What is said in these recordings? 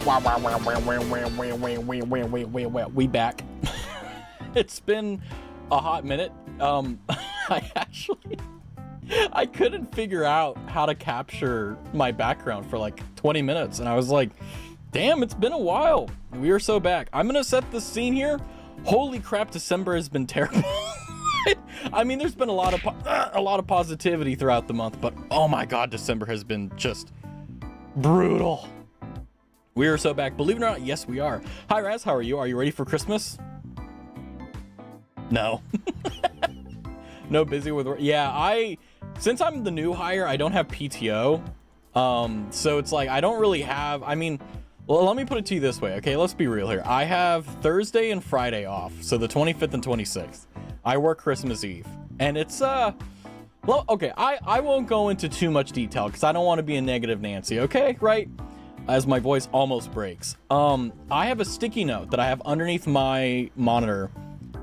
We back. It's been a hot minute. I couldn't figure out how to capture my background for like 20 minutes, and I was like, damn, it's been a while. We are so back. I'm gonna set the scene here. Holy crap, December has been terrible. I mean, there's been a lot of positivity throughout the month, but oh my god, December has been just brutal. We are so back. Believe it or not, yes, we are. Hi, Raz. How are you? Are you ready for Christmas? No. No, busy with work. Yeah, since I'm the new hire, I don't have PTO. So it's like, I don't really have, I mean, well, let me put it to you this way. Okay, let's be real here. I have Thursday and Friday off. So the 25th and 26th. I work Christmas Eve. And it's, well, okay, I won't go into too much detail because I don't want to be a negative Nancy, okay? Right? As my voice almost breaks. I have a sticky note that I have underneath my monitor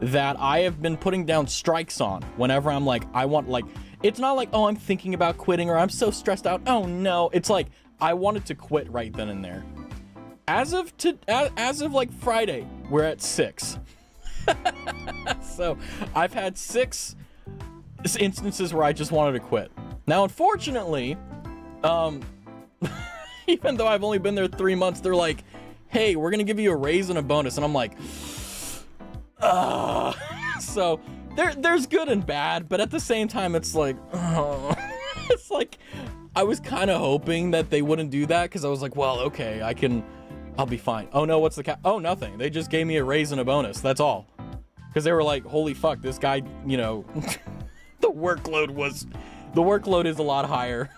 that I have been putting down strikes on whenever I'm like, I want, like, it's not like, oh, I'm thinking about quitting or I'm so stressed out. Oh no, it's like, I wanted to quit right then and there. As of like Friday, we're at 6. So I've had 6 instances where I just wanted to quit. Now, unfortunately, even though I've only been there 3 months, they're like, hey, we're gonna give you a raise and a bonus. And I'm like, so there's good and bad, but at the same time, it's like, it's like, I was kind of hoping that they wouldn't do that. Cause I was like, well, okay, I'll be fine. Oh no, what's the oh, nothing. They just gave me a raise and a bonus. That's all. Cause they were like, holy fuck, this guy, you know, the workload is a lot higher.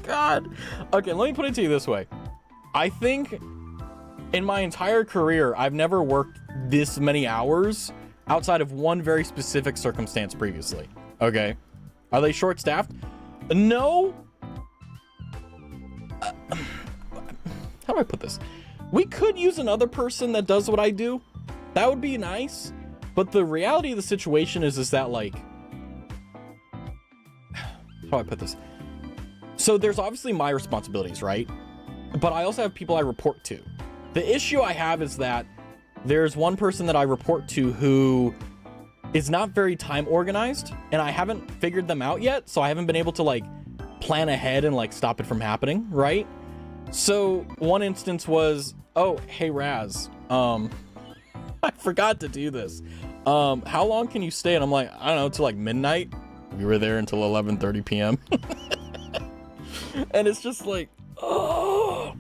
God. Okay, let me put it to you this way. I think in my entire career, I've never worked this many hours outside of one very specific circumstance previously. Okay. Are they short-staffed? No. How do I put this? We could use another person that does what I do. That would be nice. But the reality of the situation is that, like, how do I put this? So there's obviously my responsibilities, right? But I also have people I report to. The issue I have is that there's one person that I report to who is not very time organized, and I haven't figured them out yet, so I haven't been able to, like, plan ahead and, like, stop it from happening, right? So one instance was, oh, hey, Raz, I forgot to do this. How long can you stay? And I'm like, I don't know, till like midnight. We were there until 11:30 p.m. And it's just like, oh.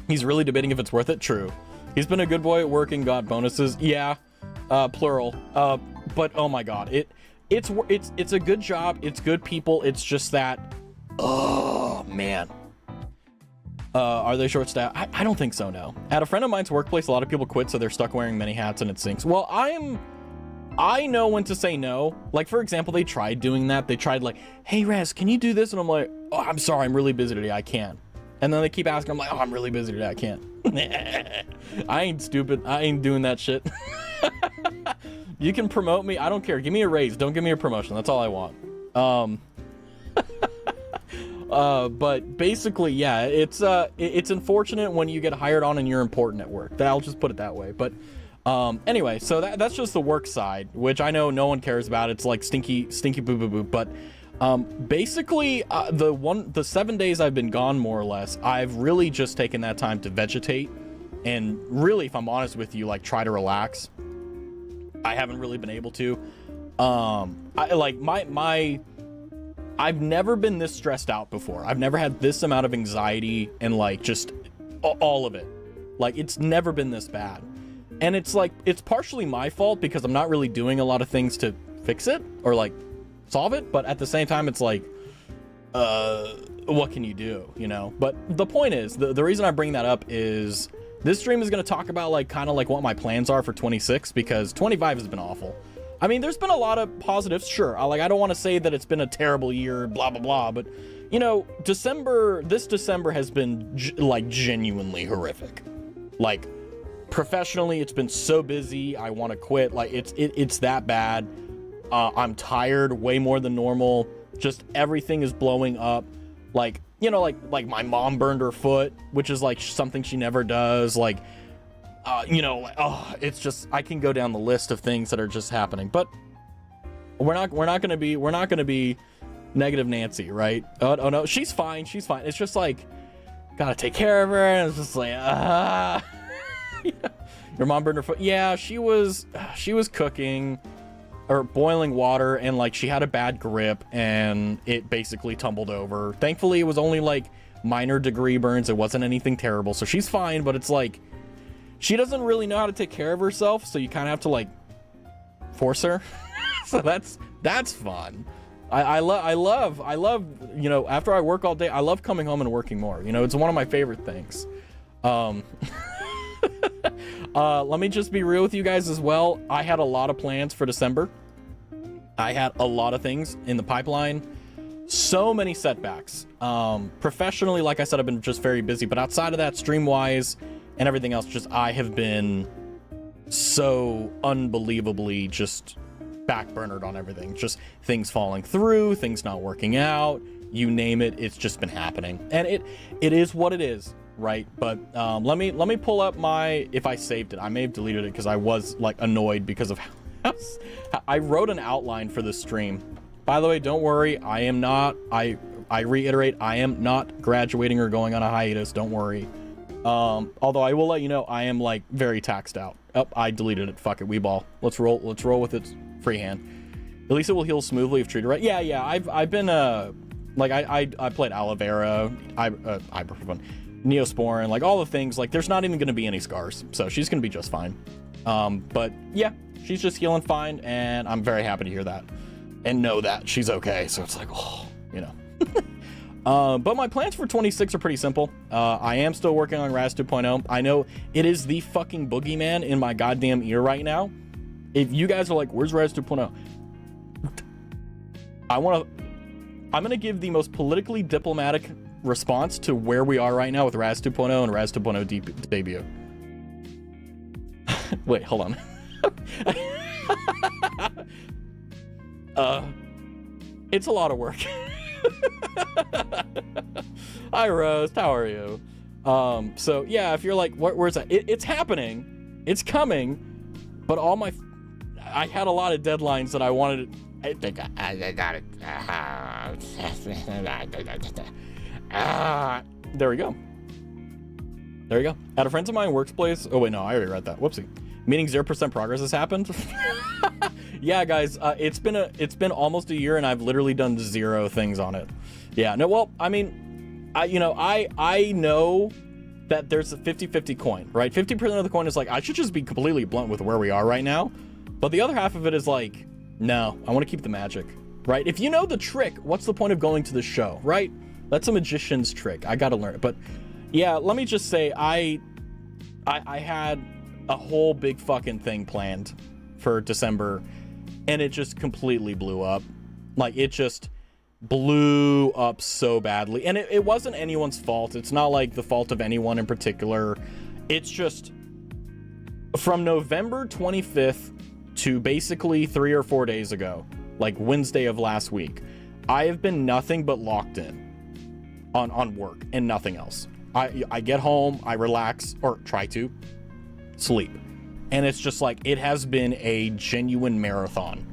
He's really debating if it's worth it. True. He's been a good boy at work and got bonuses. Yeah, plural. But oh my god, it's a good job. It's good people. It's just that, oh man. Are they short-staffed? I don't think so, no. At a friend of mine's workplace, a lot of people quit, so they're stuck wearing many hats and it sinks. Well, I know when to say no. Like, for example, they tried doing that. They tried like, hey, Raz, can you do this? And I'm like, oh, I'm sorry, I'm really busy today, I can't. And then they keep asking, I'm like, oh, I'm really busy today, I can't. I ain't stupid. I ain't doing that shit. You can promote me. I don't care. Give me a raise. Don't give me a promotion. That's all I want. But basically, yeah, it's unfortunate when you get hired on and you're important at work. I'll just put it that way. But anyway, so that's just the work side, which I know no one cares about. It's like stinky boo boo boo. But basically, the 7 days I've been gone, more or less, I've really just taken that time to vegetate and really, if I'm honest with you, like, try to relax. I haven't really been able to. I've never been this stressed out before. I've never had this amount of anxiety and, like, just all of it. Like, it's never been this bad. And it's like, it's partially my fault because I'm not really doing a lot of things to fix it or, like, solve it. But at the same time, it's like, what can you do, you know? But the point is, the reason I bring that up is this stream is going to talk about, like, kind of like what my plans are for 26, because 25 has been awful. I mean, there's been a lot of positives, sure. I don't want to say that it's been a terrible year, blah, blah, blah. But, you know, this December has been, like, genuinely horrific. Like, professionally, it's been so busy. I want to quit. Like, it's that bad. I'm tired way more than normal. Just everything is blowing up. Like, you know, like my mom burned her foot, which is like something she never does. Like, you know, like, oh, it's just, I can go down the list of things that are just happening, but we're not gonna be negative Nancy, right? Oh no, she's fine. It's just like, gotta take care of her, and it's just like, yeah. Your mom burned her foot. Yeah, she was cooking or boiling water, and like she had a bad grip and it basically tumbled over. Thankfully it was only like minor degree burns. It wasn't anything terrible, so she's fine. But it's like, she doesn't really know how to take care of herself, so you kind of have to like force her. So that's fun. I love, you know, after I work all day, I love coming home and working more. You know, it's one of my favorite things. Let me just be real with you guys as well. I had a lot of plans for December. I had a lot of things in the pipeline. So many setbacks. Professionally, like I said, I've been just very busy, but outside of that, stream-wise and everything else, just I have been so unbelievably just backburnered on everything. Just things falling through, things not working out, you name it, it's just been happening. And it is what it is, right? But let me pull up my, if I saved it, I may have deleted it because I was like annoyed because of how I wrote an outline for this stream. By the way, don't worry, I am not, I reiterate, I am not graduating or going on a hiatus, don't worry. Although I will let you know, I am like very taxed out. Oh, I deleted it, fuck it, we ball. Let's roll with it freehand. At least it will heal smoothly if treated right. Yeah, I've been like I played aloe vera, ibuprofen, Neosporin, like all the things. Like there's not even going to be any scars, so she's going to be just fine. But yeah, she's just healing fine, and I'm very happy to hear that and know that she's okay. So it's like, oh, you know. But my plans for 26 are pretty simple. I am still working on Raz 2.0. I know it is the fucking boogeyman in my goddamn ear right now. If you guys are like, where's Raz 2.0? I'm going to give the most politically diplomatic response to where we are right now with Raz 2.0 and Raz 2.0 debut. Wait, hold on. It's a lot of work. Hi Rose, how are you? So yeah, if you're like, where's that? It's happening, it's coming, but I had a lot of deadlines that I wanted to, I think I got it. There we go. At a friend of mine workplace. Oh wait, no, I already read that. Whoopsie. Meaning 0% progress has happened. Yeah, guys, it's been almost a year and I've literally done 0 things on it. Yeah, no, well, I mean, I know that there's a 50-50 coin, right? 50% of the coin is like, I should just be completely blunt with where we are right now. But the other half of it is like, no, I want to keep the magic, right? If you know the trick, what's the point of going to the show, right? That's a magician's trick. I got to learn it. But yeah, let me just say, I had a whole big fucking thing planned for December and it just completely blew up. Like it just blew up so badly, and it wasn't anyone's fault. It's not like the fault of anyone in particular. It's just from November 25th to basically 3 or 4 days ago, like Wednesday of last week, I have been nothing but locked in on work and nothing else. I get home, I relax, or try to sleep, and it's just like, it has been a genuine marathon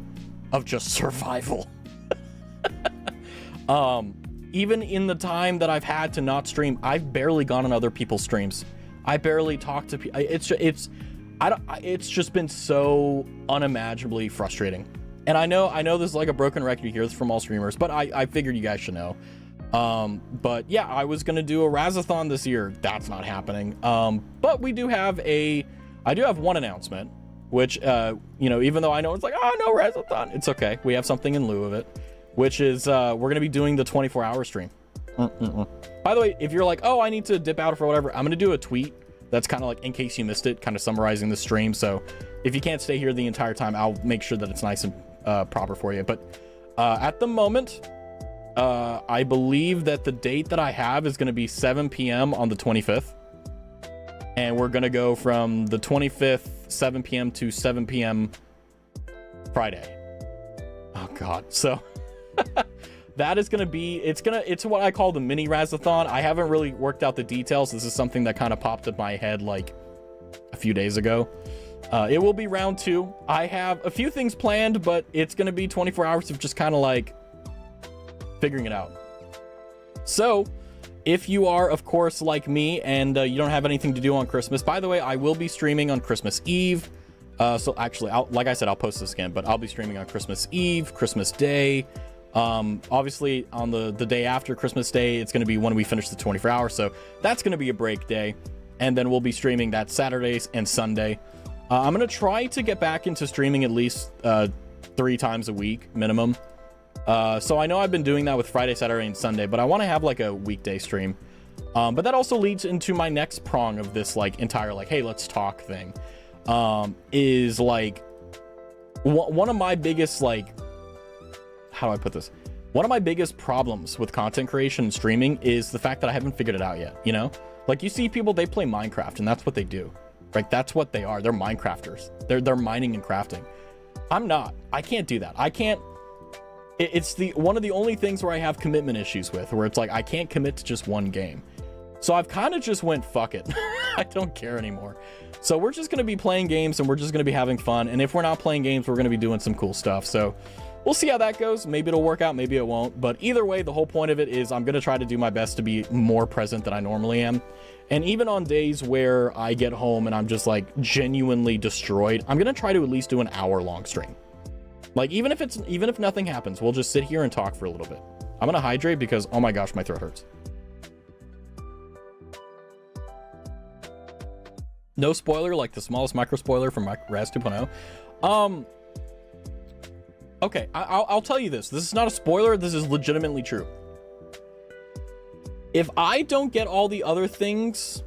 of just survival. Even in the time that I've had to not stream, I've barely gone on other people's streams. I barely talk to people. It's just been so unimaginably frustrating. And I know this is like a broken record, you hear this from all streamers, but I figured you guys should know. But yeah, I was gonna do a Razathon this year. That's not happening. But I do have one announcement, which, you know, even though I know it's like, oh no, Razathon, it's okay. We have something in lieu of it, which is, we're gonna be doing the 24-hour stream. By the way, if you're like, oh, I need to dip out for whatever, I'm gonna do a tweet that's kind of like, in case you missed it, kind of summarizing the stream. So if you can't stay here the entire time, I'll make sure that it's nice and proper for you. But at the moment, I believe that the date that I have is going to be 7 p.m. on the 25th. And we're going to go from the 25th, 7 p.m. to 7 p.m. Friday. Oh, God. So that is going to be, it's what I call the mini Razathon. I haven't really worked out the details. This is something that kind of popped in my head like a few days ago. It will be round 2. I have a few things planned, but it's going to be 24 hours of just kind of like figuring it out. So if you are, of course, like me and you don't have anything to do on Christmas, by the way, I will be streaming on Christmas Eve. So actually, like I said, I'll post this again, but I'll be streaming on Christmas Eve, Christmas Day. Obviously on the day after Christmas Day, it's going to be when we finish the 24 hours. So that's going to be a break day. And then we'll be streaming that Saturdays and Sunday. I'm going to try to get back into streaming at least 3 times a week minimum. So I know I've been doing that with Friday, Saturday, and Sunday, but I want to have like a weekday stream. But that also leads into my next prong of this like entire like, hey, let's talk thing. Is like one of my biggest like, how do I put this? One of my biggest problems with content creation and streaming is the fact that I haven't figured it out yet, you know? Like you see people, they play Minecraft and that's what they do. Right? That's what they are. They're Minecrafters. They're mining and crafting. I'm not. I can't do that. I can't. It's one of the only things where I have commitment issues with, where it's like I can't commit to just one game. So I've kind of just went, fuck it. I don't care anymore. So we're just going to be playing games and we're just going to be having fun. And if we're not playing games, we're going to be doing some cool stuff. So we'll see how that goes. Maybe it'll work out. Maybe it won't. But either way, the whole point of it is I'm going to try to do my best to be more present than I normally am. And even on days where I get home and I'm just like genuinely destroyed, I'm going to try to at least do an hour-long stream. Like even if nothing happens, we'll just sit here and talk for a little bit. I'm going to hydrate because, oh my gosh, my throat hurts. No spoiler, like the smallest micro spoiler from Raz 2.0. Okay, I'll tell you this. This is not a spoiler. This is legitimately true. If I don't get all the other things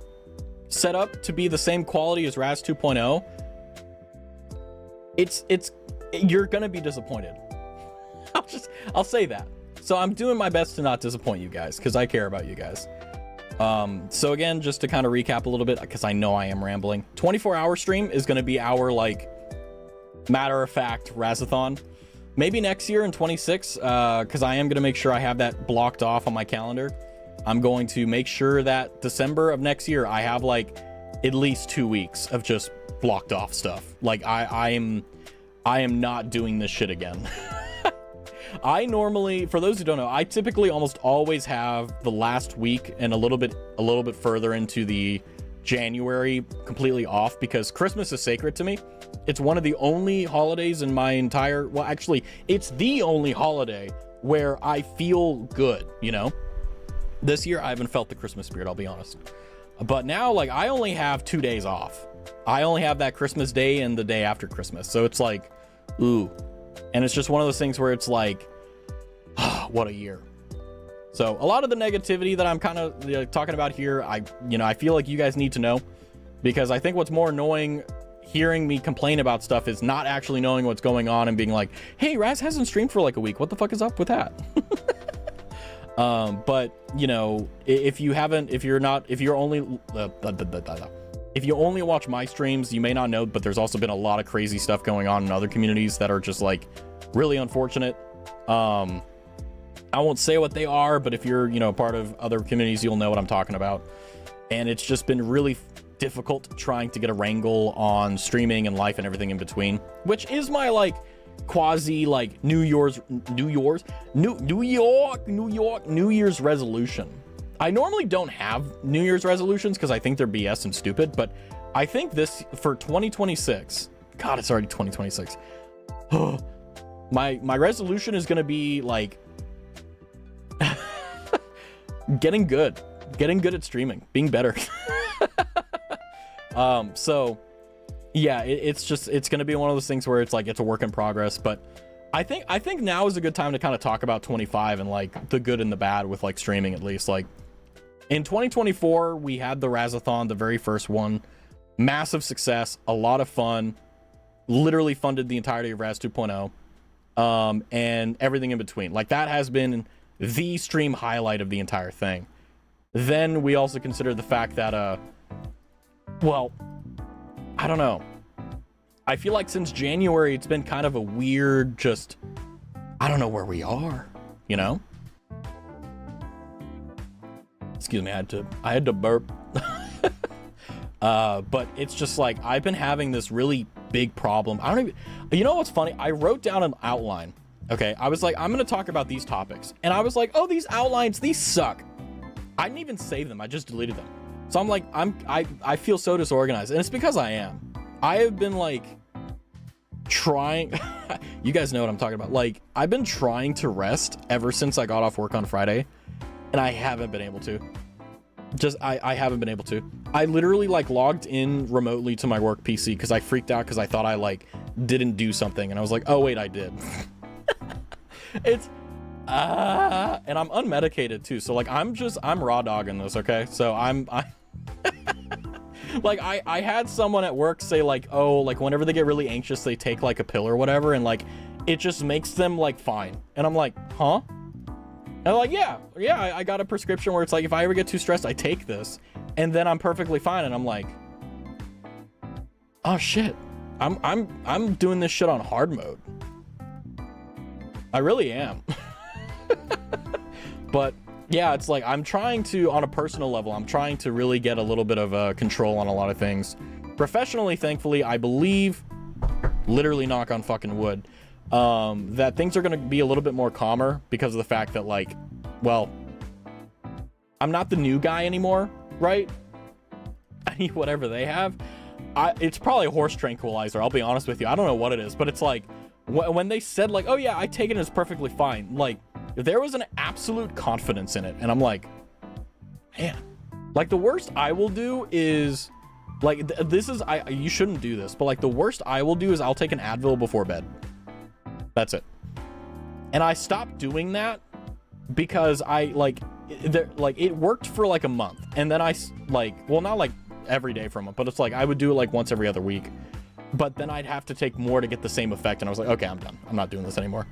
set up to be the same quality as Raz 2.0, you're gonna be disappointed. I'll say that. So I'm doing my best to not disappoint you guys because I care about you guys. So again, just to kind of recap a little bit, because I know I am rambling. 24-hour stream is going to be our like matter of fact Razathon. Maybe next year in 26, because I am going to make sure I have that blocked off on my calendar. I'm going to make sure that December of next year I have like at least 2 weeks of just blocked off stuff. Like I am not doing this shit again. I normally, for those who don't know, I typically almost always have the last week and a little bit further into the January completely off because Christmas is sacred to me. It's one of the only holidays in my entire, well, actually, it's the only holiday where I feel good, you know? This year, I haven't felt the Christmas spirit, I'll be honest. But now, like, I only have 2 days off. I only have that Christmas day and the day after Christmas. So it's like, ooh. And it's just one of those things where it's like, what a year. So a lot of the negativity that I'm kind of talking about here, I feel like you guys need to know, because I think what's more annoying hearing me complain about stuff is not actually knowing what's going on and being like, hey, Raz hasn't streamed for like a week. What the fuck is up with that? But you know, if you only watch my streams, you may not know, but there's also been a lot of crazy stuff going on in other communities that are just like really unfortunate. I won't say what they are, but if you're, part of other communities, you'll know what I'm talking about. And it's just been really difficult trying to get a wrangle on streaming and life and everything in between, which is my like quasi like New Year's resolution. I normally don't have New Year's resolutions because I think they're BS and stupid, but I think this for 2026, God, it's already 2026. My resolution is going to be like getting good at streaming, being better. So yeah, it's going to be one of those things where it's like, it's a work in progress, but I think now is a good time to kind of talk about 25 and like the good and the bad with like streaming, at least. Like in 2024, we had the Razathon, the very first one, massive success, a lot of fun, literally funded the entirety of Raz 2.0, and everything in between. Like that has been the stream highlight of the entire thing. Then we also consider the fact that, well, I don't know. I feel like since January, it's been kind of a weird, just, I don't know where we are, Excuse me, I had to burp. But it's just like, I've been having this really big problem. I don't even, you know what's funny? I wrote down an outline. Okay. I was like, I'm going to talk about these topics. And I was like, oh, these outlines, these suck. I didn't even save them. I just deleted them. So I'm like, I feel so disorganized, and it's because I am. I have been like trying, you guys know what I'm talking about. Like, I've been trying to rest ever since I got off work on Friday, and I haven't been able to. I haven't been able to. I literally like logged in remotely to my work PC because I freaked out because I thought I like didn't do something, and I was like, oh wait, I did. It's and I'm unmedicated too, so like I'm raw dogging this, okay? So I like I had someone at work say like, oh, like whenever they get really anxious they take like a pill or whatever, and like it just makes them like fine. And I'm like, huh? And they're like, yeah, I got a prescription where it's like, if I ever get too stressed, I take this, and then I'm perfectly fine. And I'm like, oh shit, I'm doing this shit on hard mode. I really am. But yeah, it's like, I'm trying to, on a personal level, I'm trying to really get a little bit of control on a lot of things. Professionally, thankfully, I believe, literally knock on fucking wood, that things are going to be a little bit more calmer because of the fact that, like, well, I'm not the new guy anymore, right? I need whatever they have. It's probably a horse tranquilizer, I'll be honest with you. I don't know what it is, but it's like, when they said like, oh yeah, I take it and it's perfectly fine, like, there was an absolute confidence in it, and I'm like, man, like the worst I will do is like, this is, you shouldn't do this, but like the worst I will do is I'll take an Advil before bed. That's it. And I stopped doing that because I like it worked for like a month, and then I like, well, not like every day for a month, but it's like I would do it like once every other week, but then I'd have to take more to get the same effect, and I was like, okay, I'm done. I'm not doing this anymore.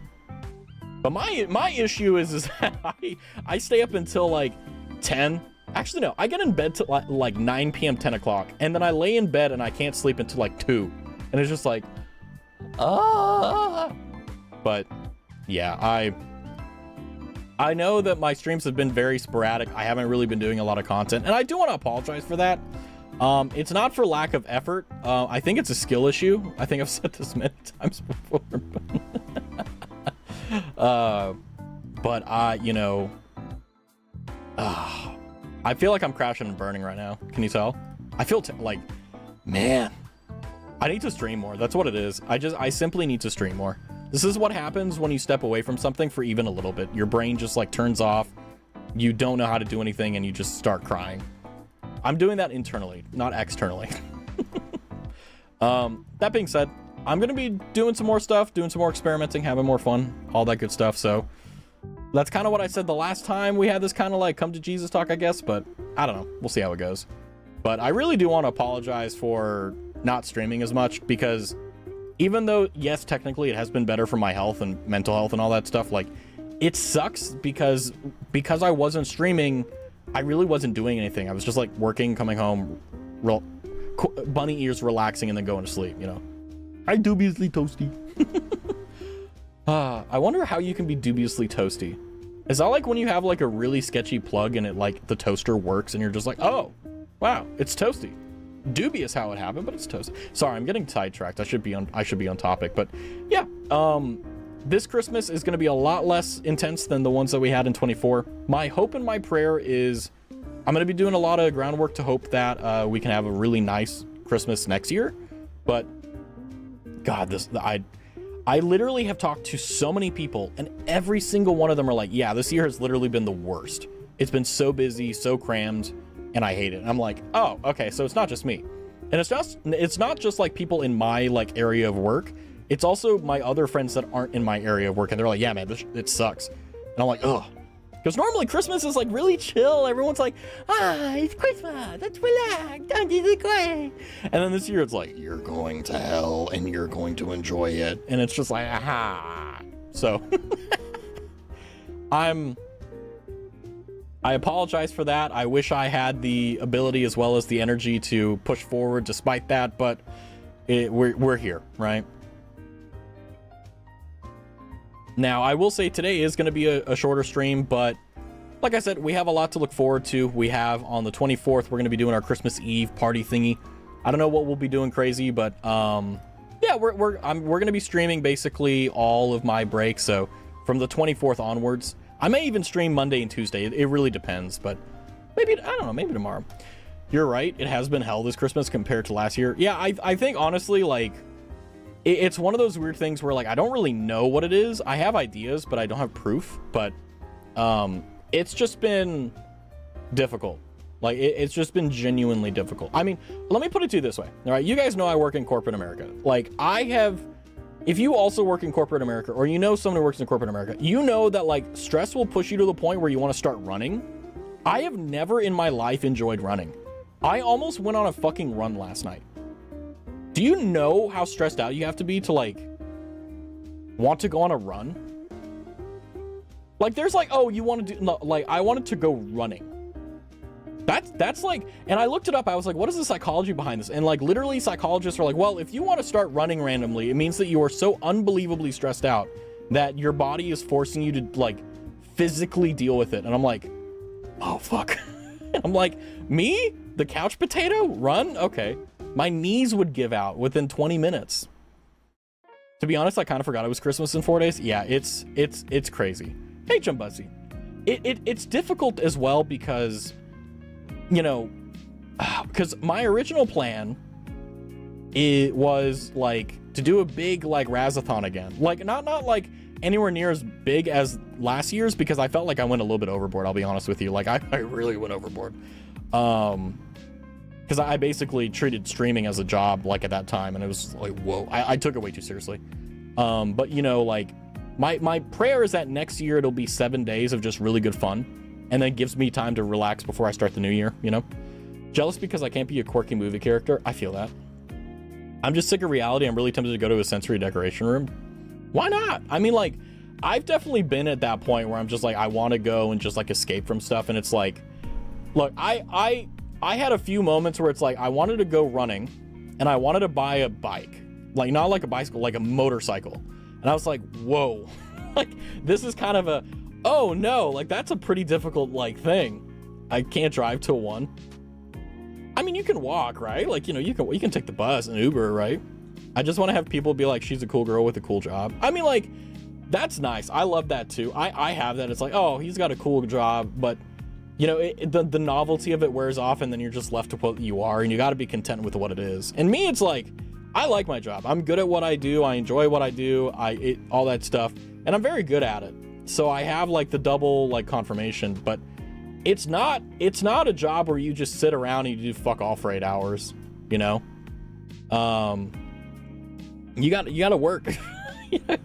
But my issue is that I stay up until like 10. Actually, no, I get in bed till like 9 p.m., 10 o'clock. And then I lay in bed and I can't sleep until like 2. And it's just like, ah. But yeah, I know that my streams have been very sporadic. I haven't really been doing a lot of content, and I do want to apologize for that. It's not for lack of effort. I think it's a skill issue. I think I've said this many times before. But you know, I feel like I'm crashing and burning right now. Can you tell? I feel like, man, I need to stream more. That's what it is. I simply need to stream more. This is what happens when you step away from something for even a little bit. Your brain just like turns off. You don't know how to do anything, and you just start crying. I'm doing that internally, not externally. That being said, I'm going to be doing some more stuff, doing some more experimenting, having more fun, all that good stuff. So that's kind of what I said the last time we had this kind of like come to Jesus talk, I guess, but I don't know. We'll see how it goes. But I really do want to apologize for not streaming as much, because even though, yes, technically it has been better for my health and mental health and all that stuff, like it sucks because I wasn't streaming, I really wasn't doing anything. I was just like working, coming home, bunny ears, relaxing, and then going to sleep, you know. I'm dubiously toasty. I wonder how you can be dubiously toasty. Is that like when you have like a really sketchy plug and it like the toaster works and you're just like, oh, wow, it's toasty. Dubious how it happened, but it's toasty. Sorry, I'm getting sidetracked. I should be on topic, but yeah. This Christmas is going to be a lot less intense than the ones that we had in 24. My hope and my prayer is I'm going to be doing a lot of groundwork to hope that we can have a really nice Christmas next year. But God, I literally have talked to so many people, and every single one of them are like, yeah, this year has literally been the worst. It's been so busy, so crammed, and I hate it. And I'm like, oh, okay, so it's not just me. And it's not just like people in my like area of work. It's also my other friends that aren't in my area of work, and they're like, yeah, man, it sucks. And I'm like, ugh. Because normally Christmas is like really chill. Everyone's like, it's Christmas, let's relax, don't do the great. And then this year it's like, you're going to hell and you're going to enjoy it. And it's just like, aha. So I apologize for that. I wish I had the ability as well as the energy to push forward despite that, but we're here, right? Now, I will say today is going to be a shorter stream, but like I said, we have a lot to look forward to. We have on the 24th, we're going to be doing our Christmas Eve party thingy. I don't know what we'll be doing crazy, but yeah, we're going to be streaming basically all of my breaks. So from the 24th onwards, I may even stream Monday and Tuesday. It really depends, but maybe, I don't know, maybe tomorrow. You're right. It has been hell this Christmas compared to last year. Yeah, I think honestly, like, it's one of those weird things where, like, I don't really know what it is. I have ideas, but I don't have proof. But it's just been difficult. Like, it's just been genuinely difficult. I mean, let me put it to you this way. All right, you guys know I work in corporate America. Like, if you also work in corporate America, or you know someone who works in corporate America, you know that, like, stress will push you to the point where you want to start running. I have never in my life enjoyed running. I almost went on a fucking run last night. Do you know how stressed out you have to be to, like, want to go on a run? Like, there's like, oh, you want to do, no, like, I wanted to go running. That's like, and I looked it up. I was like, what is the psychology behind this? And, like, literally psychologists are like, well, if you want to start running randomly, it means that you are so unbelievably stressed out that your body is forcing you to, like, physically deal with it. And I'm like, oh, fuck. I'm like, me? The couch potato? Run? Okay. My knees would give out within 20 minutes. To be honest, I kind of forgot it was Christmas in 4 days. Yeah, it's crazy. Hey, Jumbuzzy. It's difficult as well because, you know, because my original plan, it was like to do a big like Raztathon again. Like not like anywhere near as big as last year's, because I felt like I went a little bit overboard. I'll be honest with you. Like I really went overboard. Because I basically treated streaming as a job like at that time, and it was like, whoa, I took it way too seriously. But you know, like my prayer is that next year it'll be 7 days of just really good fun, and then gives me time to relax before I start the new year, you know? Jealous because I can't be a quirky movie character. I feel that. I'm just sick of reality. I'm really tempted to go to a sensory decoration room. Why not? I mean, like, I've definitely been at that point where I'm just like, I want to go and just like escape from stuff. And it's like, look, I had a few moments where it's like, I wanted to go running and I wanted to buy a bike, like not like a bicycle, like a motorcycle. And I was like, whoa, like this is kind of a, oh no, like that's a pretty difficult like thing. I can't drive to one. I mean, you can walk, right? Like, you know, you can take the bus and Uber, right? I just want to have people be like, she's a cool girl with a cool job. I mean, like, that's nice. I love that too. I have that. It's like, oh, he's got a cool job, but you know, the novelty of it wears off, and then you're just left to what you are, and you got to be content with what it is. And me, it's like, I like my job. I'm good at what I do. I enjoy what I do. All that stuff, and I'm very good at it. So I have like the double like confirmation, but it's not a job where you just sit around and you do fuck all for 8 hours, you know? You gotta work.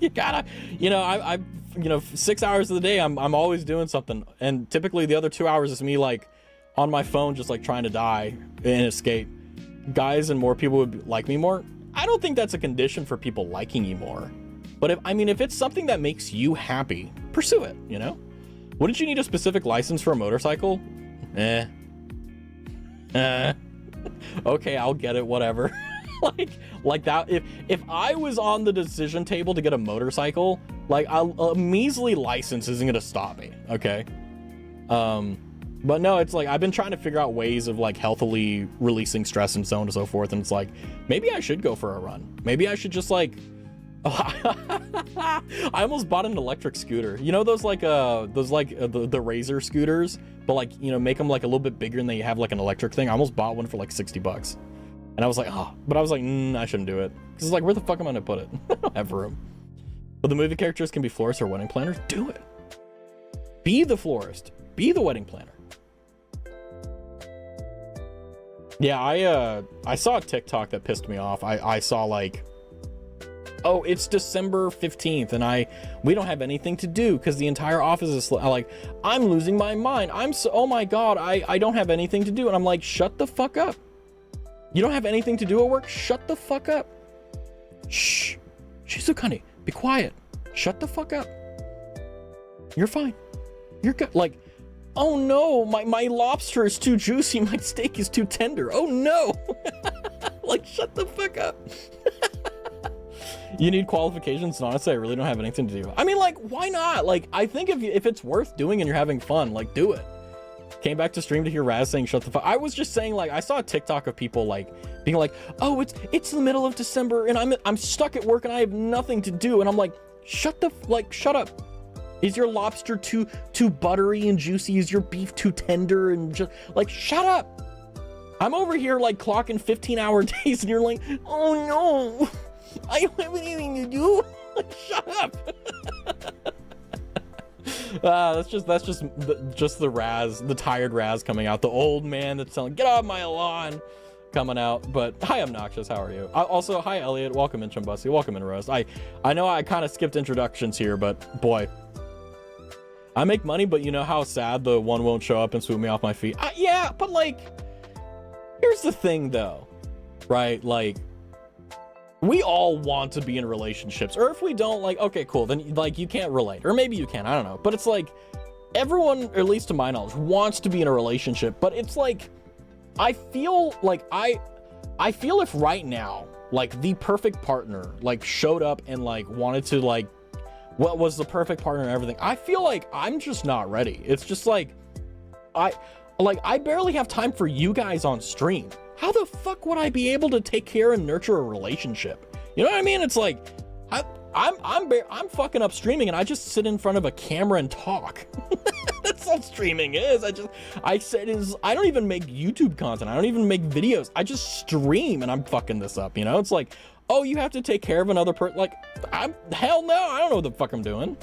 You gotta, you know, I you know, 6 hours of the day, I'm always doing something. And typically the other 2 hours is me like on my phone, just like trying to die and escape. Guys and more people would like me more. I don't think that's a condition for people liking you more. But if it's something that makes you happy, pursue it, you know? Wouldn't you need a specific license for a motorcycle? Okay, I'll get it, whatever. like that, if I was on the decision table to get a motorcycle, like a measly license isn't gonna stop me, okay? But no, it's like I've been trying to figure out ways of like healthily releasing stress and so on and so forth, and it's like maybe I should go for a run. Maybe I should just like I almost bought an electric scooter. You know those the Razor scooters, but like, you know, make them like a little bit bigger and they have like an electric thing. I almost bought one for like $60. And I was like, oh, but I was like, I shouldn't do it. Because it's like, where the fuck am I gonna put it? I don't have room. But the movie characters can be florists or wedding planners. Do it. Be the florist. Be the wedding planner. Yeah, I saw a TikTok that pissed me off. I saw like, oh, it's December 15th and we don't have anything to do because the entire office is like, I'm losing my mind. Oh my God, I don't have anything to do. And I'm like, shut the fuck up. You don't have anything to do at work? Shut the fuck up. Shh. Shizukani, be quiet. Shut the fuck up. You're fine. You're good. Like, oh no, my lobster is too juicy. My steak is too tender. Oh no. Like, shut the fuck up. You need qualifications, and honestly, I really don't have anything to do. I mean, like, why not? Like, I think if it's worth doing and you're having fun, like, do it. Came back to stream to hear Raz saying shut the fuck. I was just saying, like, I saw a TikTok of people like being like, oh, it's the middle of December and I'm stuck at work and I have nothing to do, and I'm like, shut up. Is your lobster too buttery and juicy? Is your beef too tender and just like, shut up. I'm over here like clocking 15-hour days and you're like, oh no, I don't have anything to do. Like, shut up. That's just the Raz, the tired Raz coming out, the old man that's telling, get off my lawn, coming out. But hi, Obnoxious, how are you? Also, hi, Elliot, welcome in, Chumbusy, welcome in, Roast. I know I kind of skipped introductions here, but boy, I make money, but you know how sad the one won't show up and swoop me off my feet? Yeah, but like, here's the thing though, right? Like, we all want to be in relationships, or if we don't, like, okay, cool, then like you can't relate, or maybe you can, I don't know. But it's like everyone, or at least to my knowledge, wants to be in a relationship. But it's like, I feel like I feel if right now, like, the perfect partner like showed up and like wanted to, like, what was the perfect partner and everything, I feel like I'm just not ready. It's just like I barely have time for you guys on stream. How the fuck would I be able to take care and nurture a relationship? You know what I mean? It's like, I'm fucking up streaming and I just sit in front of a camera and talk. That's all streaming is. I don't even make YouTube content. I don't even make videos. I just stream and I'm fucking this up, you know? It's like, oh, you have to take care of another person. Like, hell no, I don't know what the fuck I'm doing.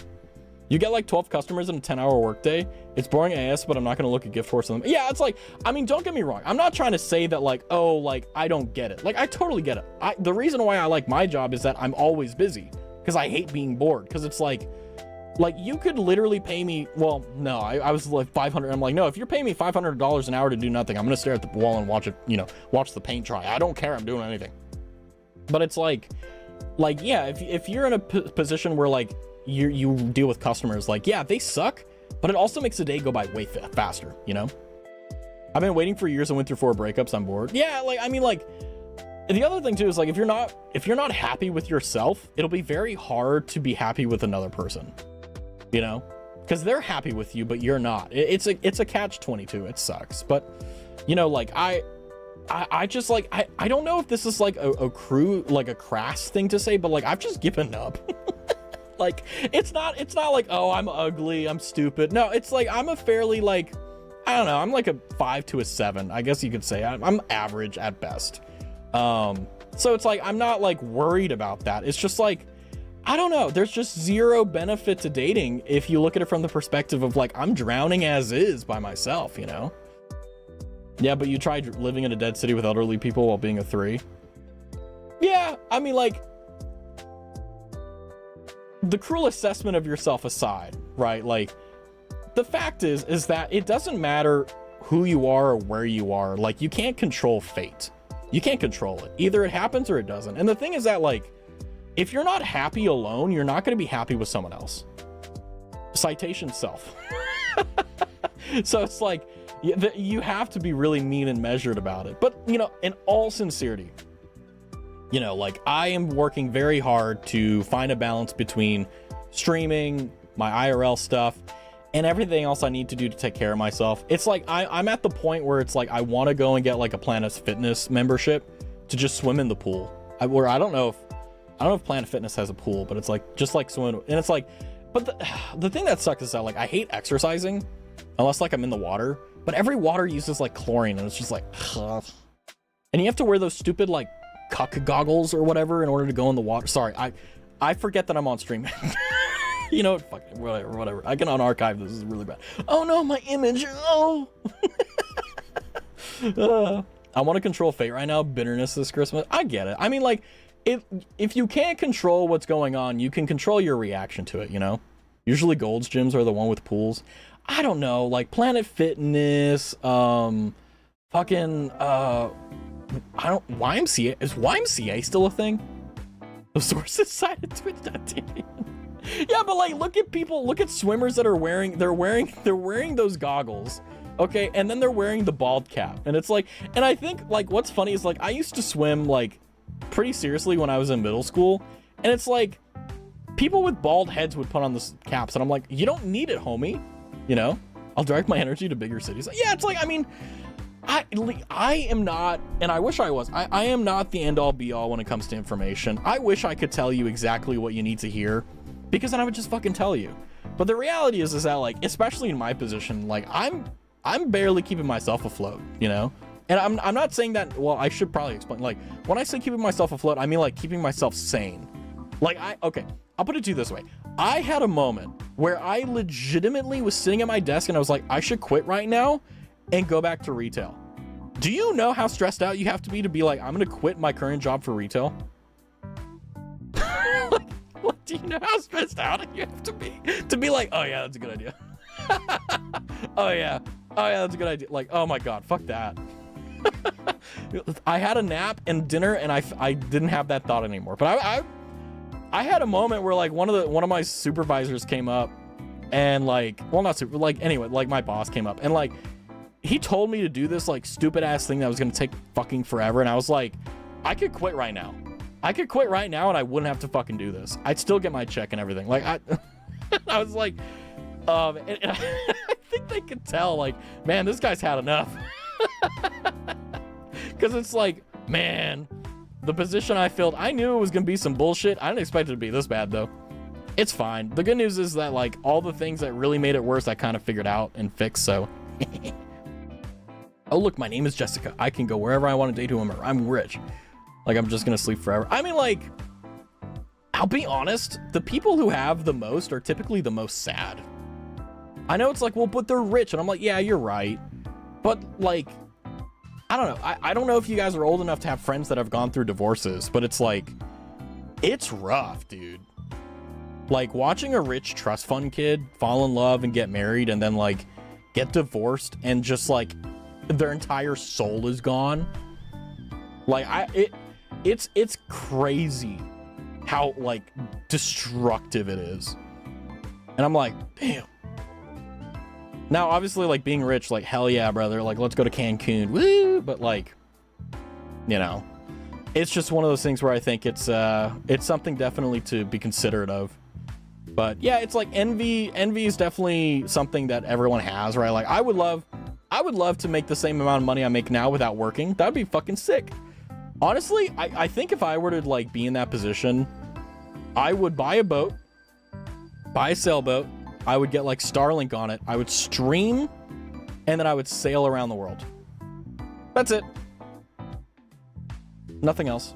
You get like 12 customers in a 10-hour workday. It's boring AS, but I'm not gonna look at gift horse on them. Yeah, it's like, I mean, don't get me wrong. I'm not trying to say that like, oh, like, I don't get it. Like, I totally get it. The reason why I like my job is that I'm always busy, because I hate being bored. Because it's like you could literally pay me, well, no, I was like 500. I'm like, no, if you're paying me $500 an hour to do nothing, I'm gonna stare at the wall and watch it, you know, watch the paint dry. I don't care, I'm doing anything. But it's like, yeah, if you're in a position where like, you deal with customers, like, yeah, they suck, but it also makes the day go by way faster, you know? I've been waiting for years and went through 4 breakups. I'm bored. Yeah, like, I mean, like, the other thing too is like, if you're not happy with yourself, it'll be very hard to be happy with another person, you know? Because they're happy with you, but you're not. It's a catch-22. It sucks. But, you know, like, I just like, I don't know if this is like a crass thing to say, but like, I've just given up. Like, it's not like, oh, I'm ugly, I'm stupid. No, it's like, I'm a fairly, like, I don't know, I'm like a 5 to a 7, I guess you could say. I'm average at best. So it's like, I'm not like worried about that. It's just like, I don't know, there's just zero benefit to dating if you look at it from the perspective of like, I'm drowning as is by myself, you know? Yeah, but you tried living in a dead city with elderly people while being a 3. Yeah, I mean, like, the cruel assessment of yourself aside, right? Like, the fact is that it doesn't matter who you are or where you are. Like, you can't control fate. You can't control it. Either it happens or it doesn't. And the thing is that, like, if you're not happy alone, you're not going to be happy with someone else. Citation self. So it's like, you have to be really mean and measured about it. But, you know, in all sincerity, you know, like, I am working very hard to find a balance between streaming, my IRL stuff, and everything else I need to do to take care of myself. It's like, I'm at the point where it's like, I want to go and get like a Planet Fitness membership to just swim in the pool. I don't know if Planet Fitness has a pool, but it's like, just like swimming. And it's like, but the thing that sucks is that, like, I hate exercising unless like I'm in the water, but every water uses like chlorine and it's just like, ugh. And you have to wear those stupid like cuck goggles or whatever in order to go in the water. Sorry, I forget that I'm on stream. You know, fuck, whatever. I can unarchive this. This is really bad. Oh no, my image. Oh. I want to control fate right now. Bitterness this Christmas. I get it. I mean, like, if you can't control what's going on, you can control your reaction to it, you know? Usually Gold's gyms are the one with pools. I don't know, like Planet Fitness, fucking, YMCA. Is YMCA still a thing? The sources cited Twitch.tv. Yeah, but like, look at swimmers that are wearing those goggles, okay, and then they're wearing the bald cap, and it's like, and I think like what's funny is like I used to swim like pretty seriously when I was in middle school, And it's like, people with bald heads would put on this caps, and I'm like, you don't need it, homie. You know, I'll direct my energy to bigger cities. Yeah, it's like, I mean, I am not, and I wish I was, I am not the end all be all when it comes to information. I wish I could tell you exactly what you need to hear, because then I would just fucking tell you. But the reality is that, like, especially in my position, like, I'm barely keeping myself afloat, you know? And I'm not saying that, well, I should probably explain. Like, when I say keeping myself afloat, I mean, like, keeping myself sane. Like, okay, I'll put it to you this way. I had a moment where I legitimately was sitting at my desk and I was like, I should quit right now and go back to retail. Do you know how stressed out you have to be like, I'm gonna quit my current job for retail? Like, do you know how stressed out you have to be like, oh yeah, that's a good idea. Oh yeah, that's a good idea. Like, oh my god, fuck that. I had a nap and dinner and I didn't have that thought anymore. But I had a moment where, like, one of my supervisors came up and, like, well, not super, like, anyway, like, my boss came up and, like, he told me to do this, like, stupid ass thing that was gonna take fucking forever, and I was like, I could quit right now. I could quit right now and I wouldn't have to fucking do this. I'd still get my check and everything. Like, I was like, and I think they could tell, like, man, this guy's had enough. Because it's like, man, the position I filled, I knew it was gonna be some bullshit. I didn't expect it to be this bad, though. It's fine. The good news is that, like, all the things that really made it worse, I kind of figured out and fixed, so. Oh, look, my name is Jessica. I can go wherever I want to date whomever. I'm rich. Like, I'm just gonna sleep forever. I mean, like, I'll be honest, the people who have the most are typically the most sad. I know it's like, well, but they're rich, and I'm like, yeah, you're right. But, like, I don't know. I don't know if you guys are old enough to have friends that have gone through divorces, but it's like, it's rough, dude. Like, watching a rich trust fund kid fall in love and get married and then, like, get divorced and just, like, their entire soul is gone. Like, it's crazy how, like, destructive it is. And I'm like, damn. Now, obviously, like, being rich, like, hell yeah, brother. Like, let's go to Cancun. Woo! But, like, you know, it's just one of those things where I think it's something definitely to be considerate of. But, yeah, it's like envy. Envy is definitely something that everyone has, right? Like, I would love to make the same amount of money I make now without working. That'd be fucking sick. Honestly, I think if I were to, like, be in that position, I would buy a boat, buy a sailboat. I would get, like, Starlink on it. I would stream, and then I would sail around the world. That's it. Nothing else.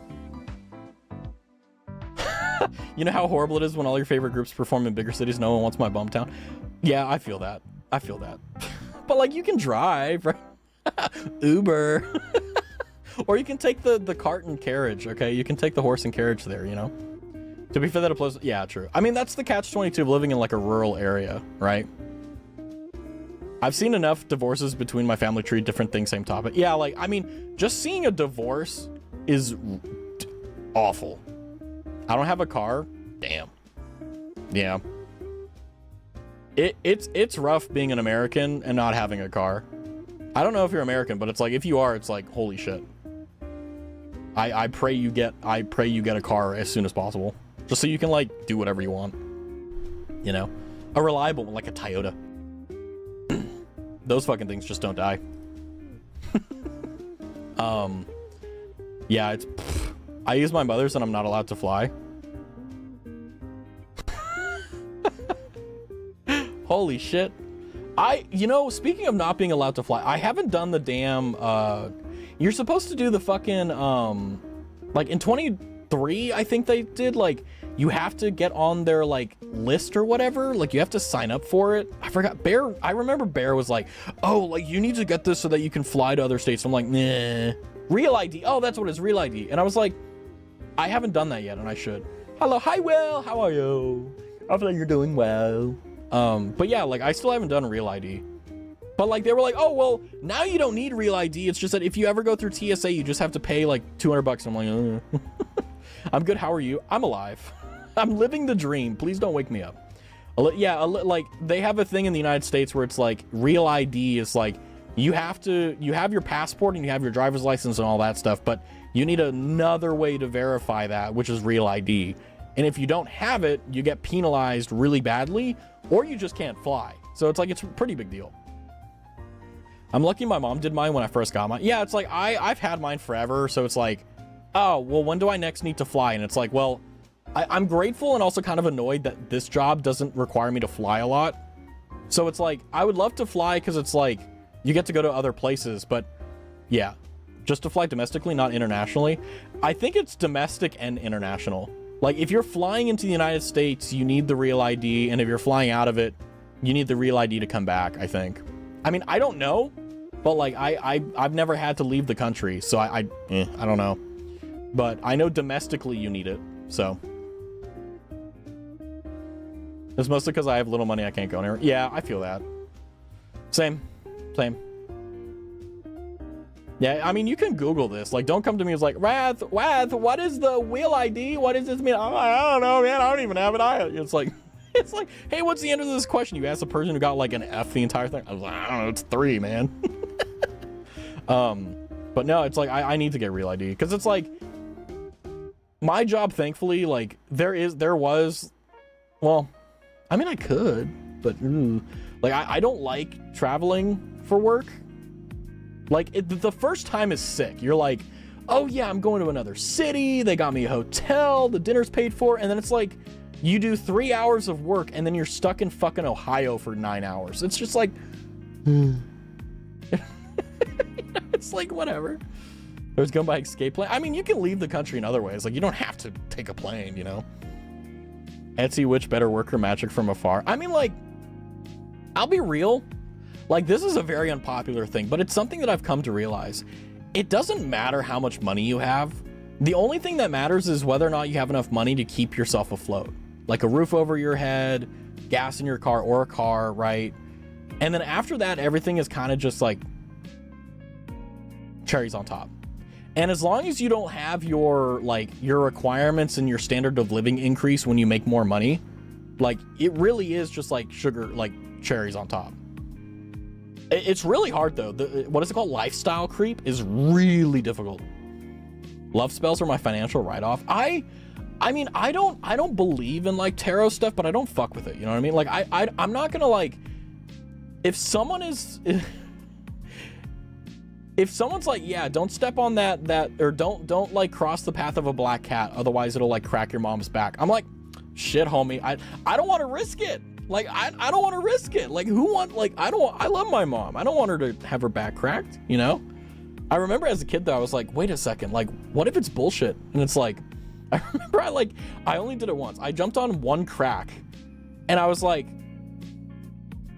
You know how horrible it is when all your favorite groups perform in bigger cities? No one wants my bum town. Yeah, I feel that. I feel that. But, like, you can drive, right? Uber. Or you can take the cart and carriage, okay? You can take the horse and carriage there, you know? To be fair, that applies. Yeah, true. I mean, that's the catch-22 of living in, like, a rural area, right? I've seen enough divorces between my family tree, different things, same topic. Yeah, like, I mean, just seeing a divorce is awful. I don't have a car. Damn. Yeah. It's rough being an American and not having a car. I don't know if you're American, but it's like, if you are, it's like, holy shit. I pray you get a car as soon as possible. Just so you can, like, do whatever you want. You know? A reliable one, like a Toyota. Those fucking things just don't die. Yeah, it's... I use my mother's and I'm not allowed to fly. Holy shit. You know, speaking of not being allowed to fly, I haven't done the damn, you're supposed to do the fucking, like, in 23, I think they did, like, you have to get on their, like, list or whatever. Like, you have to sign up for it. I forgot. I remember Bear was like, oh, like, you need to get this so that you can fly to other states. I'm like, nah. Real ID. Oh, that's what it is, Real ID. And I was like, I haven't done that yet, and I should. Hello, hi, Will. How are you? Hopefully you're doing well. But yeah, like, I still haven't done Real ID. But, like, they were like, oh, well, now you don't need Real ID. It's just that if you ever go through TSA, you just have to pay, like, $200. I'm like, I'm good. How are you? I'm alive. I'm living the dream. Please don't wake me up. Yeah, like, they have a thing in the United States where it's like, Real ID is like, you have your passport and you have your driver's license and all that stuff, but you need another way to verify that, which is Real ID. And if you don't have it, you get penalized really badly, or you just can't fly. So it's like, it's a pretty big deal. I'm lucky my mom did mine when I first got mine. Yeah, it's like, I've had mine forever. So it's like, oh, well, when do I next need to fly? And it's like, well, I'm grateful and also kind of annoyed that this job doesn't require me to fly a lot. So it's like, I would love to fly because it's like, you get to go to other places, but yeah, just to fly domestically, not internationally. I think it's domestic and international. Like, if you're flying into the United States, you need the real ID, and if you're flying out of it, you need the real ID to come back, I think. I mean, I don't know, but like, I've never had to leave the country, so I don't know. But I know domestically you need it, so. It's mostly because I have little money, I can't go anywhere. Yeah, I feel that. Same. Yeah, I mean, you can Google this. Like, don't come to me as like, Rath, what is the wheel ID? What does this mean? I don't know, man. I don't even have it. It's like, hey, what's the end of this question? You ask a person who got like an F the entire thing. I was like, I don't know, it's 3, man. But no, it's like, I need to get real ID. Because it's like, my job, thankfully, like, there was, well, I mean, I could, but, like, I don't like traveling for work. Like, the first time is sick. You're like, oh yeah, I'm going to another city. They got me a hotel. The dinner's paid for. And then it's like, you do 3 hours of work and then you're stuck in fucking Ohio for 9 hours. It's just like, it's like, whatever. There's going by escape plan. I mean, you can leave the country in other ways. Like, you don't have to take a plane, you know? Etsy, which better worker magic from afar? I mean, like, I'll be real. Like, this is a very unpopular thing, but it's something that I've come to realize. It doesn't matter how much money you have. The only thing that matters is whether or not you have enough money to keep yourself afloat. Like a roof over your head, gas in your car, or a car, right? And then after that, everything is kind of just like cherries on top. And as long as you don't have your requirements and your standard of living increase when you make more money, like, it really is just like sugar, like cherries on top. It's really hard though. What is it called? Lifestyle creep is really difficult. Love spells are my financial write-off. I mean, I don't believe in like tarot stuff, but I don't fuck with it. You know what I mean? Like, I'm not gonna like, if someone is, if someone's like, yeah, don't step on that, or don't like cross the path of a black cat, otherwise it'll like crack your mom's back. I'm like, shit, homie, I don't want to risk it. Like, I don't want to risk it. Like, I love my mom. I don't want her to have her back cracked, you know? I remember as a kid though, I was like, wait a second, like, what if it's bullshit? And it's like, I remember I only did it once. I jumped on one crack and I was like,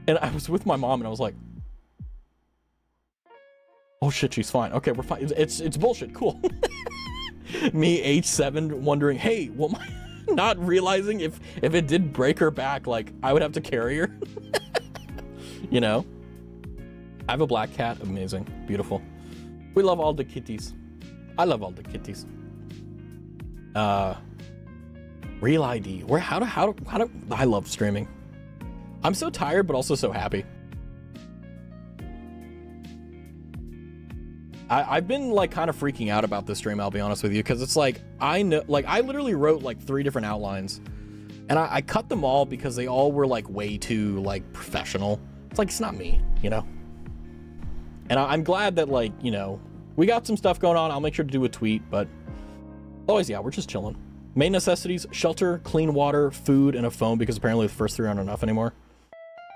and I was with my mom and I was like, oh shit, she's fine. Okay, we're fine. It's bullshit. Cool. Me, age 7, wondering, hey, well, not realizing if it did break her back, like, I would have to carry her. You know? I have a black cat. Amazing. Beautiful. We love all the kitties. I love all the kitties. Real ID. How do I love streaming. I'm so tired, but also so happy. I've been like kind of freaking out about this stream, I'll be honest with you, because it's like, I know, like, I literally wrote like 3 different outlines and I cut them all because they all were like way too like professional. It's like, it's not me, you know? And I'm glad that, like, you know, we got some stuff going on. I'll make sure to do a tweet, but otherwise, yeah, we're just chilling. Main necessities: shelter, clean water, food, and a phone, because apparently the first 3 aren't enough anymore.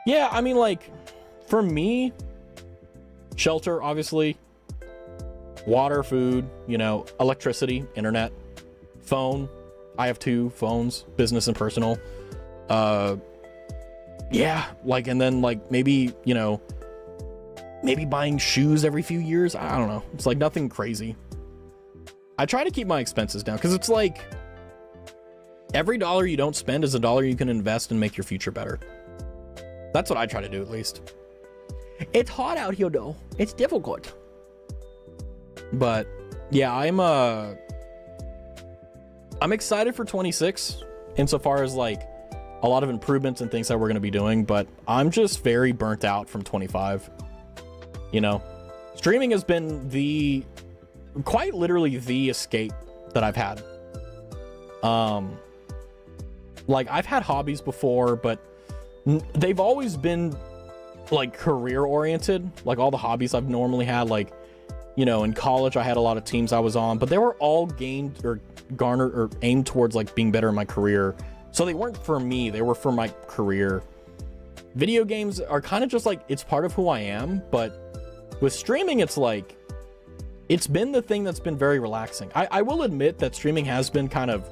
Yeah, I mean, like, for me, shelter, obviously. Water, food, you know, electricity, internet, phone. I have 2 phones, business and personal. Yeah, like, and then like maybe, you know, maybe buying shoes every few years. I don't know. It's like nothing crazy. I try to keep my expenses down because it's like every dollar you don't spend is a dollar you can invest and make your future better. That's what I try to do, at least. It's hot out here though. It's difficult. But yeah, I'm excited for 26 insofar as like a lot of improvements and things that we're going to be doing, but I'm just very burnt out from 25. You know, streaming has been quite literally the escape that I've had. like I've had hobbies before, but they've always been like career oriented. Like all the hobbies I've normally had, like, you know, in college I had a lot of teams I was on, but they were all gained or garnered or aimed towards like being better in my career. So they weren't for me, they were for my career. Video games are kind of just like, it's part of who I am, but with streaming, it's like, it's been the thing that's been very relaxing. I will admit that streaming has been kind of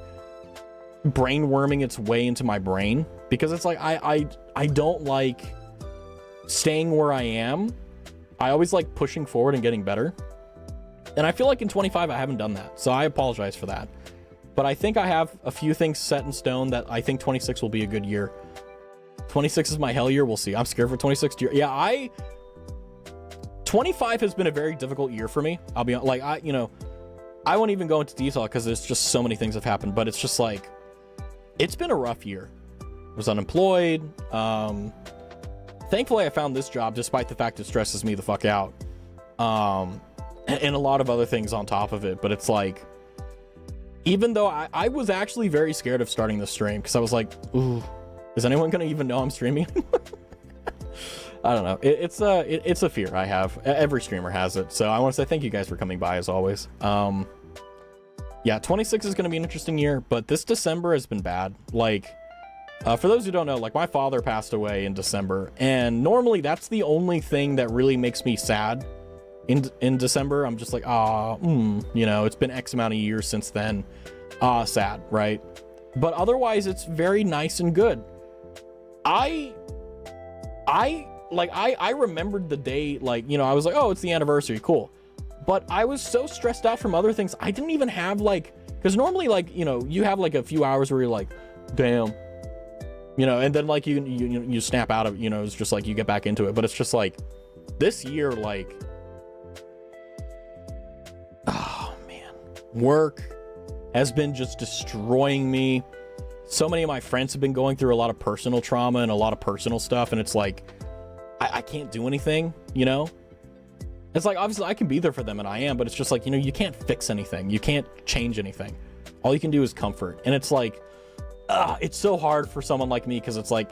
brain worming its way into my brain, because it's like, I don't like staying where I am. I always like pushing forward and getting better. And I feel like in 25, I haven't done that. So I apologize for that. But I think I have a few things set in stone that I think 26 will be a good year. 26 is my hell year. We'll see. I'm scared for 26 year. Yeah, 25 has been a very difficult year for me. I'll be like, I won't even go into detail because there's just so many things have happened, but it's just like, it's been a rough year. I was unemployed. Thankfully I found this job, despite the fact it stresses me the fuck out. And a lot of other things on top of it, but it's like, even though I was actually very scared of starting this stream, because I was like, ooh, is anyone gonna even know I'm streaming? I don't know. It's a fear I have. Every streamer has it. So I want to say thank you guys for coming by as always. Yeah, 26 is gonna be an interesting year, but this December has been bad. Like, for those who don't know, like my father passed away in December, and normally that's the only thing that really makes me sad. In December, I'm just like, you know, it's been X amount of years since then. Sad, right? But otherwise, it's very nice and good. I remembered the day, like, you know, I was like, oh, it's the anniversary, cool. But I was so stressed out from other things. I didn't even have like, because normally, like, you know, you have like a few hours where you're like, damn, you know, and then like you snap out of it, you know, it's just like you get back into it. But it's just like this year, like, oh man, work has been just destroying me. So many of my friends have been going through a lot of personal trauma and a lot of personal stuff, and it's like I can't do anything, you know. It's like, obviously I can be there for them, and I am, but it's just like, you know, you can't fix anything, you can't change anything. All you can do is comfort. And it's like, it's so hard for someone like me, because it's like,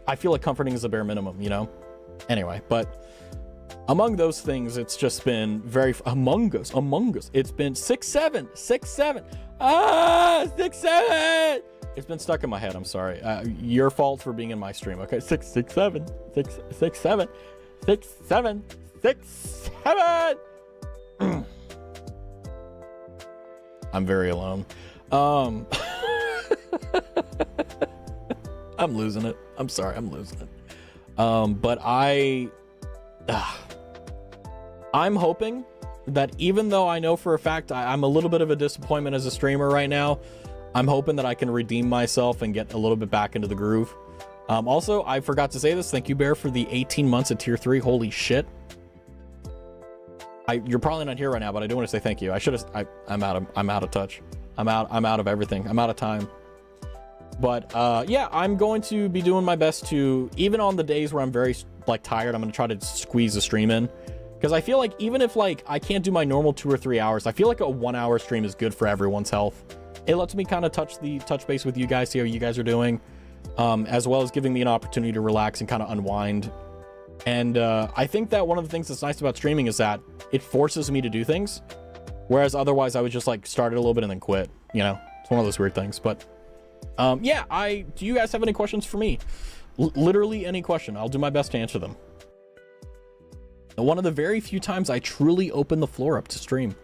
I feel like comforting is the bare minimum, you know. Anyway, but among those things, it's just been very among us. It's been 6-7. 6-7. 6-7. It's been stuck in my head. I'm sorry. Your fault for being in my stream. Okay, 6-7. 6-7. 6-7. 6-7. I'm very alone. I'm losing it. I'm sorry. I'm losing it. But I'm hoping that, even though I know for a fact I'm a little bit of a disappointment as a streamer right now, I'm hoping that I can redeem myself and get a little bit back into the groove. Also, I forgot to say this. Thank you, Bear, for the 18 months at tier 3. Holy shit. You're probably not here right now, but I do want to say thank you. I'm out of touch. I'm out of everything. I'm out of time. But yeah, I'm going to be doing my best to, even on the days where I'm very like tired, I'm going to try to squeeze a stream in. Because I feel like even if like I can't do my normal 2 or 3 hours, I feel like a 1 hour stream is good for everyone's health. It lets me kind of touch base with you guys, see how you guys are doing, as well as giving me an opportunity to relax and kind of unwind. And I think that one of the things that's nice about streaming is that it forces me to do things, whereas otherwise I would just like start it a little bit and then quit, you know. It's one of those weird things. But yeah, do you guys have any questions for me? Literally any question. I'll do my best to answer them. And one of the very few times I truly open the floor up to stream.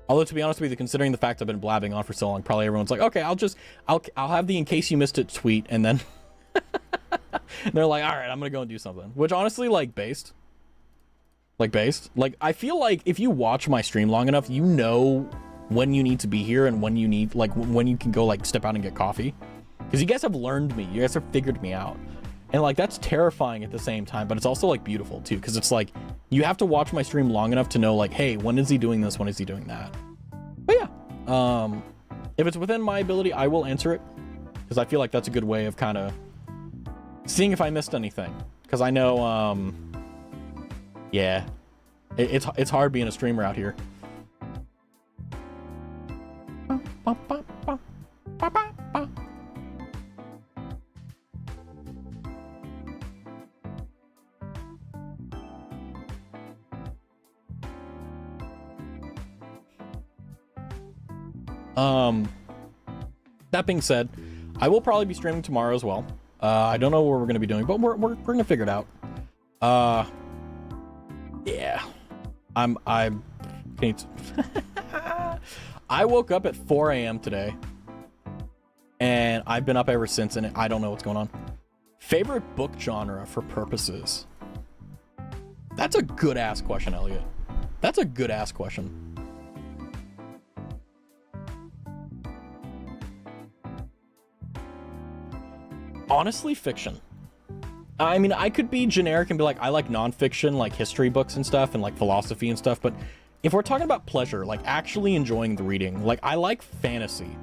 Although, to be honest with you, considering the fact I've been blabbing on for so long, probably everyone's like, okay, I'll have the in case you missed it tweet, and then they're like, all right, I'm gonna go and do something. Which honestly, like I feel like if you watch my stream long enough, you know when you need to be here and when you need, like, when you can go like step out and get coffee, because you guys have learned me, you guys have figured me out. And like, that's terrifying at the same time, but it's also like beautiful too, because it's like, you have to watch my stream long enough to know like, hey, when is he doing this? When is he doing that? But yeah, if it's within my ability, I will answer it, because I feel like that's a good way of kind of seeing if I missed anything. Because I know, yeah, it's hard being a streamer out here. That being said, I will probably be streaming tomorrow as well. I don't know what we're gonna be doing, but we're gonna figure it out. Yeah, I woke up at 4 a.m. today, and I've been up ever since, and I don't know what's going on. Favorite book genre for purposes? That's a good ass question, Elliot. That's a good ass question. Honestly, fiction. I mean, I could be generic and be like, I like nonfiction, like history books and stuff, and like philosophy and stuff, but if we're talking about pleasure, like actually enjoying the reading, like I like fantasy.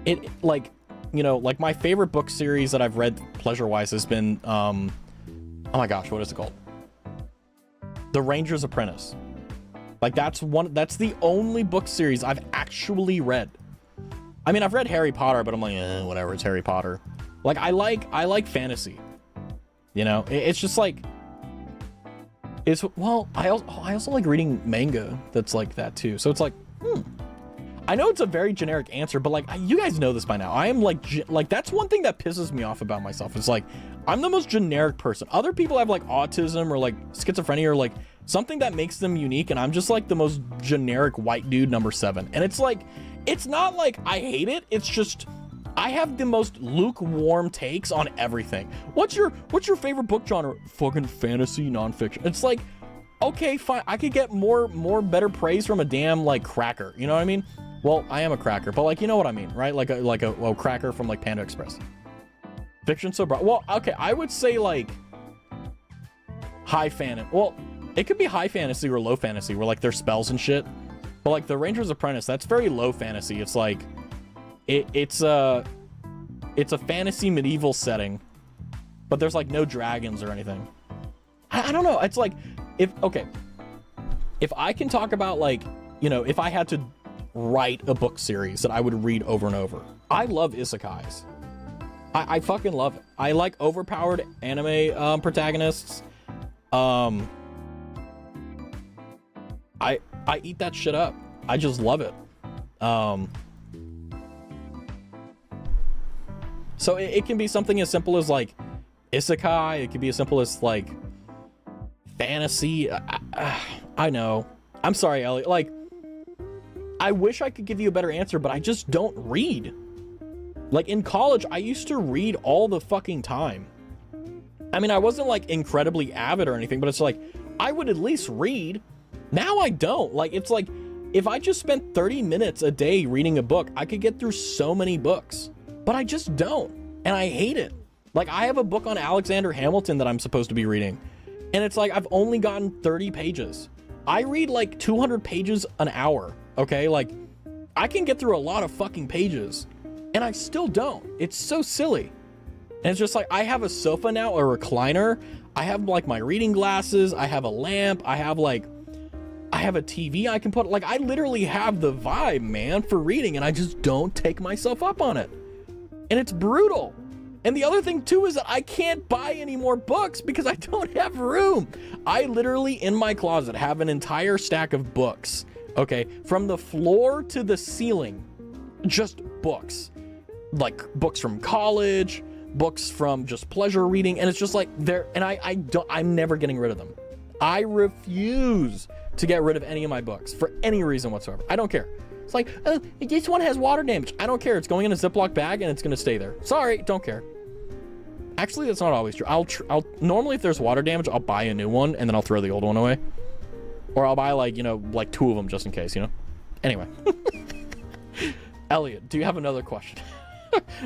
It, like, you know, like my favorite book series that I've read pleasure-wise has been, oh my gosh, what is it called? The Ranger's Apprentice. Like that's the only book series I've actually read. I mean, I've read Harry Potter, but I'm like, whatever, it's Harry Potter. Like I like fantasy. You know, it's just like, it's, well, I also like reading manga that's like that too. So it's like, I know it's a very generic answer, but like, you guys know this by now. I am like that's one thing that pisses me off about myself. It's like, I'm the most generic person. Other people have like autism or like schizophrenia or like something that makes them unique. And I'm just like the most generic white dude number 7. And it's like, it's not like I hate it. It's just, I have the most lukewarm takes on everything. What's your favorite book genre? Fucking fantasy nonfiction. It's like, okay, fine. I could get more better praise from a damn like cracker. You know what I mean? Well, I am a cracker, but like, you know what I mean, right? Like a cracker from like Panda Express. Fiction so broad. Well, okay, I would say like high fantasy. Well, it could be high fantasy or low fantasy where like there's spells and shit. But like the Ranger's Apprentice, that's very low fantasy. It's like, it's a fantasy medieval setting, but there's like no dragons or anything. I don't know. It's like, if I can talk about like, you know, if I had to write a book series that I would read over and over, I love isekais. I fucking love it. I like overpowered anime protagonists. I eat that shit up. I just love it. So it can be something as simple as like isekai. It can be as simple as like fantasy. I know. I'm sorry, Elliot. Like, I wish I could give you a better answer, but I just don't read. Like in college, I used to read all the fucking time. I mean, I wasn't like incredibly avid or anything, but it's like, I would at least read. Now I don't. Like, it's like, if I just spent 30 minutes a day reading a book, I could get through so many books. But I just don't, and I hate it. Like, I have a book on Alexander Hamilton that I'm supposed to be reading, and it's like, I've only gotten 30 pages. I read like 200 pages an hour, okay? Like, I can get through a lot of fucking pages, and I still don't. It's so silly. And it's just like, I have a sofa now, a recliner. I have like my reading glasses. I have a lamp. I have a TV I can put, like, I literally have the vibe, man, for reading, and I just don't take myself up on it. And it's brutal. And the other thing too is that I can't buy any more books because I don't have room. I literally, in my closet, have an entire stack of books, okay? From the floor to the ceiling, just books. Like books from college, books from just pleasure reading, and it's just like, I'm never getting rid of them. I refuse to get rid of any of my books for any reason whatsoever. I don't care. It's like, oh, this one has water damage. I don't care. It's going in a Ziploc bag and it's going to stay there. Sorry, don't care. Actually, that's not always true. I'll normally, if there's water damage, I'll buy a new one and then I'll throw the old one away. Or I'll buy like, you know, like 2 of them just in case, you know? Anyway. Elliot, do you have another question?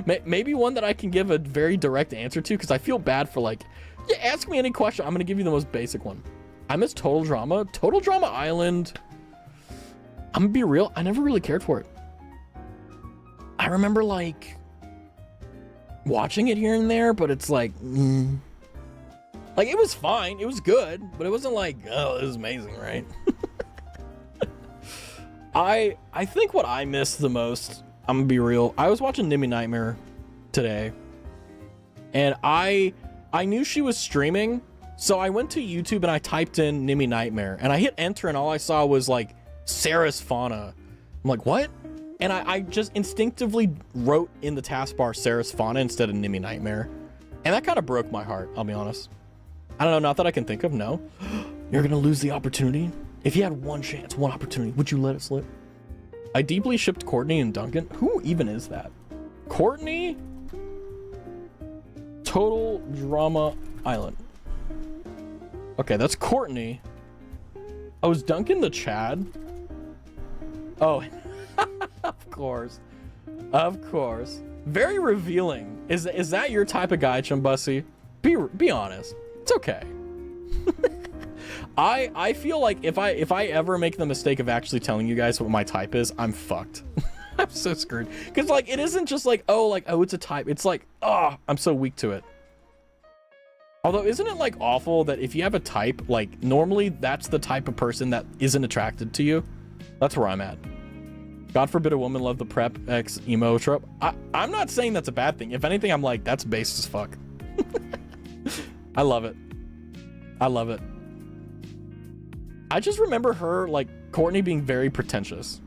Maybe one that I can give a very direct answer to, because I feel bad for like, yeah, ask me any question. I'm going to give you the most basic one. I miss Total Drama. Total Drama Island. I'm gonna be real, I never really cared for it. I remember like watching it here and there, but it's like, like it was fine, it was good, but it wasn't like, oh, it was amazing, right? I think what I miss the most, I'm gonna be real, I was watching Nimmy Nightmare today, and I knew she was streaming, so I went to YouTube and I typed in Nimmy Nightmare, and I hit enter, and all I saw was like Sarah's Fauna. I'm like, what? And I just instinctively wrote in the taskbar Sarah's Fauna instead of Nimmy Nightmare. And that kind of broke my heart, I'll be honest. I don't know, not that I can think of, no. You're gonna lose the opportunity? If you had one chance, one opportunity, would you let it slip? I deeply shipped Courtney and Duncan. Who even is that? Courtney? Total Drama Island. Okay, that's Courtney. Oh, is Duncan the Chad? Oh, of course. Of course. Very revealing. Is that your type of guy, Chumbussy? Be honest. It's okay. I feel like if I ever make the mistake of actually telling you guys what my type is, I'm fucked. I'm so screwed. Because like it isn't just like oh it's a type. It's like oh I'm so weak to it. Although isn't it like awful that if you have a type, like normally that's the type of person that isn't attracted to you? That's where I'm at. God forbid a woman love the prep X emo trope. I'm not saying that's a bad thing. If anything, I'm like, that's base as fuck. I love it. I love it. I just remember her, like, Courtney being very pretentious.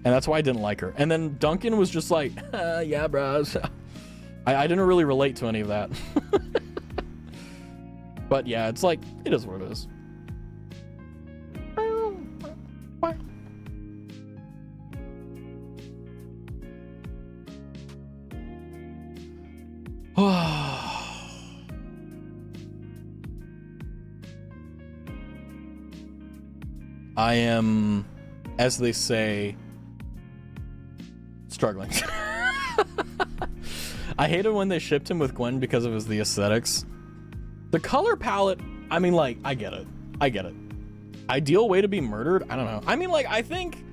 And that's why I didn't like her. And then Duncan was just like, yeah, bros. I didn't really relate to any of that. But yeah, it's like, it is what it is. I am, as they say, struggling. I hated when they shipped him with Gwen because of the aesthetics. The color palette, I mean, like, I get it. I get it. Ideal way to be murdered? I don't know. I mean, like, I think,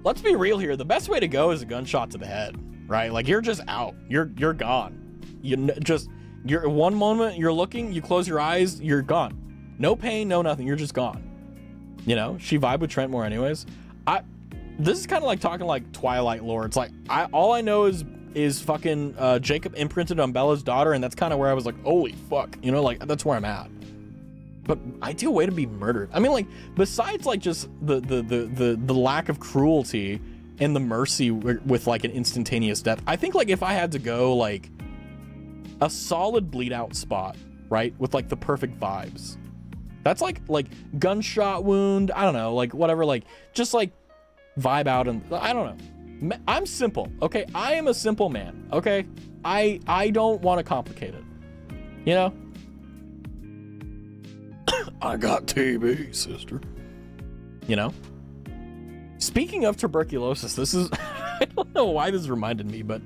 let's be real here. The best way to go is a gunshot to the head, right? Like, you're just out. You're gone. You're one moment, you're looking, you close your eyes, you're gone. No pain, no nothing. You're just gone. You know, she vibed with Trent more anyways. This is kind of like talking like Twilight lore. It's like, all I know is fucking Jacob imprinted on Bella's daughter, and that's kind of where I was like, holy fuck, you know, like that's where I'm at. But ideal way to be murdered. I mean, like, besides like just the lack of cruelty and the mercy with like an instantaneous death, I think like if I had to go like a solid bleed out spot, right, with like the perfect vibes. That's like gunshot wound. I don't know, like whatever, like just like vibe out, and I don't know. I'm simple, okay? I am a simple man, okay? I don't want to complicate it, you know? I got TB, sister. You know? Speaking of tuberculosis, this is, I don't know why this reminded me, but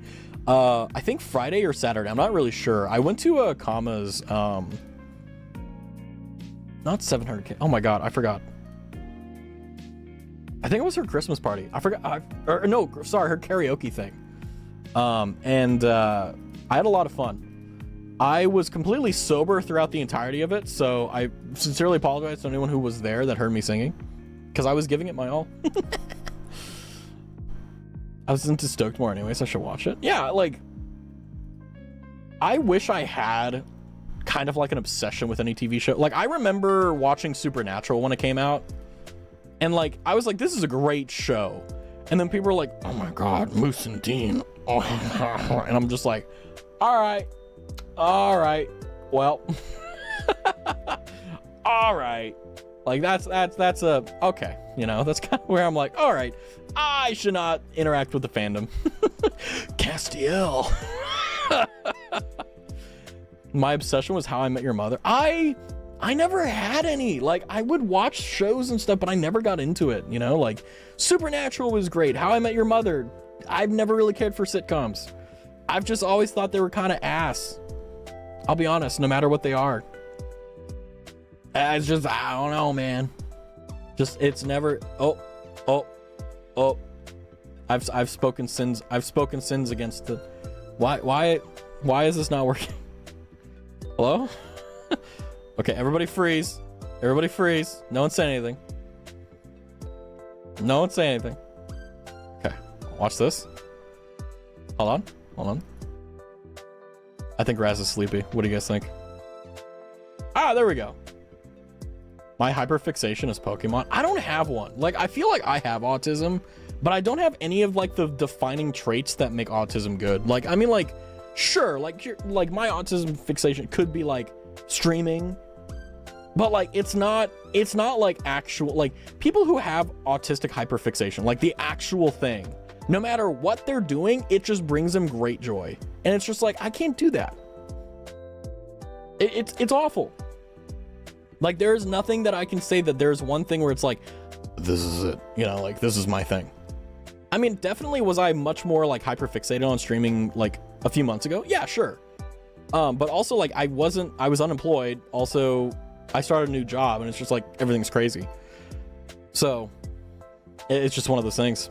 I think Friday or Saturday, I'm not really sure. I went to a Kama's, not 700K. Oh my God, I forgot. I think it was her Christmas party. I forgot. No, sorry, her karaoke thing. And I had a lot of fun. I was completely sober throughout the entirety of it, so I sincerely apologize to anyone who was there that heard me singing, because I was giving it my all. I was into Stoked more anyways. I should watch it. Yeah, like, I wish I had kind of like an obsession with any TV show. Like, I remember watching Supernatural when it came out, and like I was like, this is a great show, and then people were like, oh my God, Moose and Dean. Oh, and I'm just like, all right, well, all right, like that's a okay, you know, that's kind of where I'm like, all right, I should not interact with the fandom. Castiel. My obsession was How I Met Your Mother. I never had any. Like, I would watch shows and stuff, but I never got into it, you know? Like, Supernatural was great. How I Met Your Mother. I've never really cared for sitcoms. I've just always thought they were kind of ass. I'll be honest, no matter what they are. It's just, I don't know, man. Just, it's never, oh. I've spoken sins against the, why is this not working? Hello? Okay, everybody freeze. Everybody freeze. No one say anything. No one say anything. Okay, watch this. Hold on. I think Raz is sleepy. What do you guys think? Ah, there we go. My hyperfixation is Pokemon. I don't have one. Like, I feel like I have autism, but I don't have any of like the defining traits that make autism good. Like, I mean, like, sure, like my autism fixation could be like streaming, but like it's not like actual, like people who have autistic hyperfixation, like the actual thing, no matter what they're doing, it just brings them great joy. And it's just like, I can't do that. It's awful. Like, there's nothing that I can say that there's one thing where it's like, this is it, you know, like this is my thing. I mean, definitely was I much more like hyperfixated on streaming like a few months ago? Yeah, sure. But also like I was unemployed. Also, I started a new job and it's just like everything's crazy. So it's just one of those things.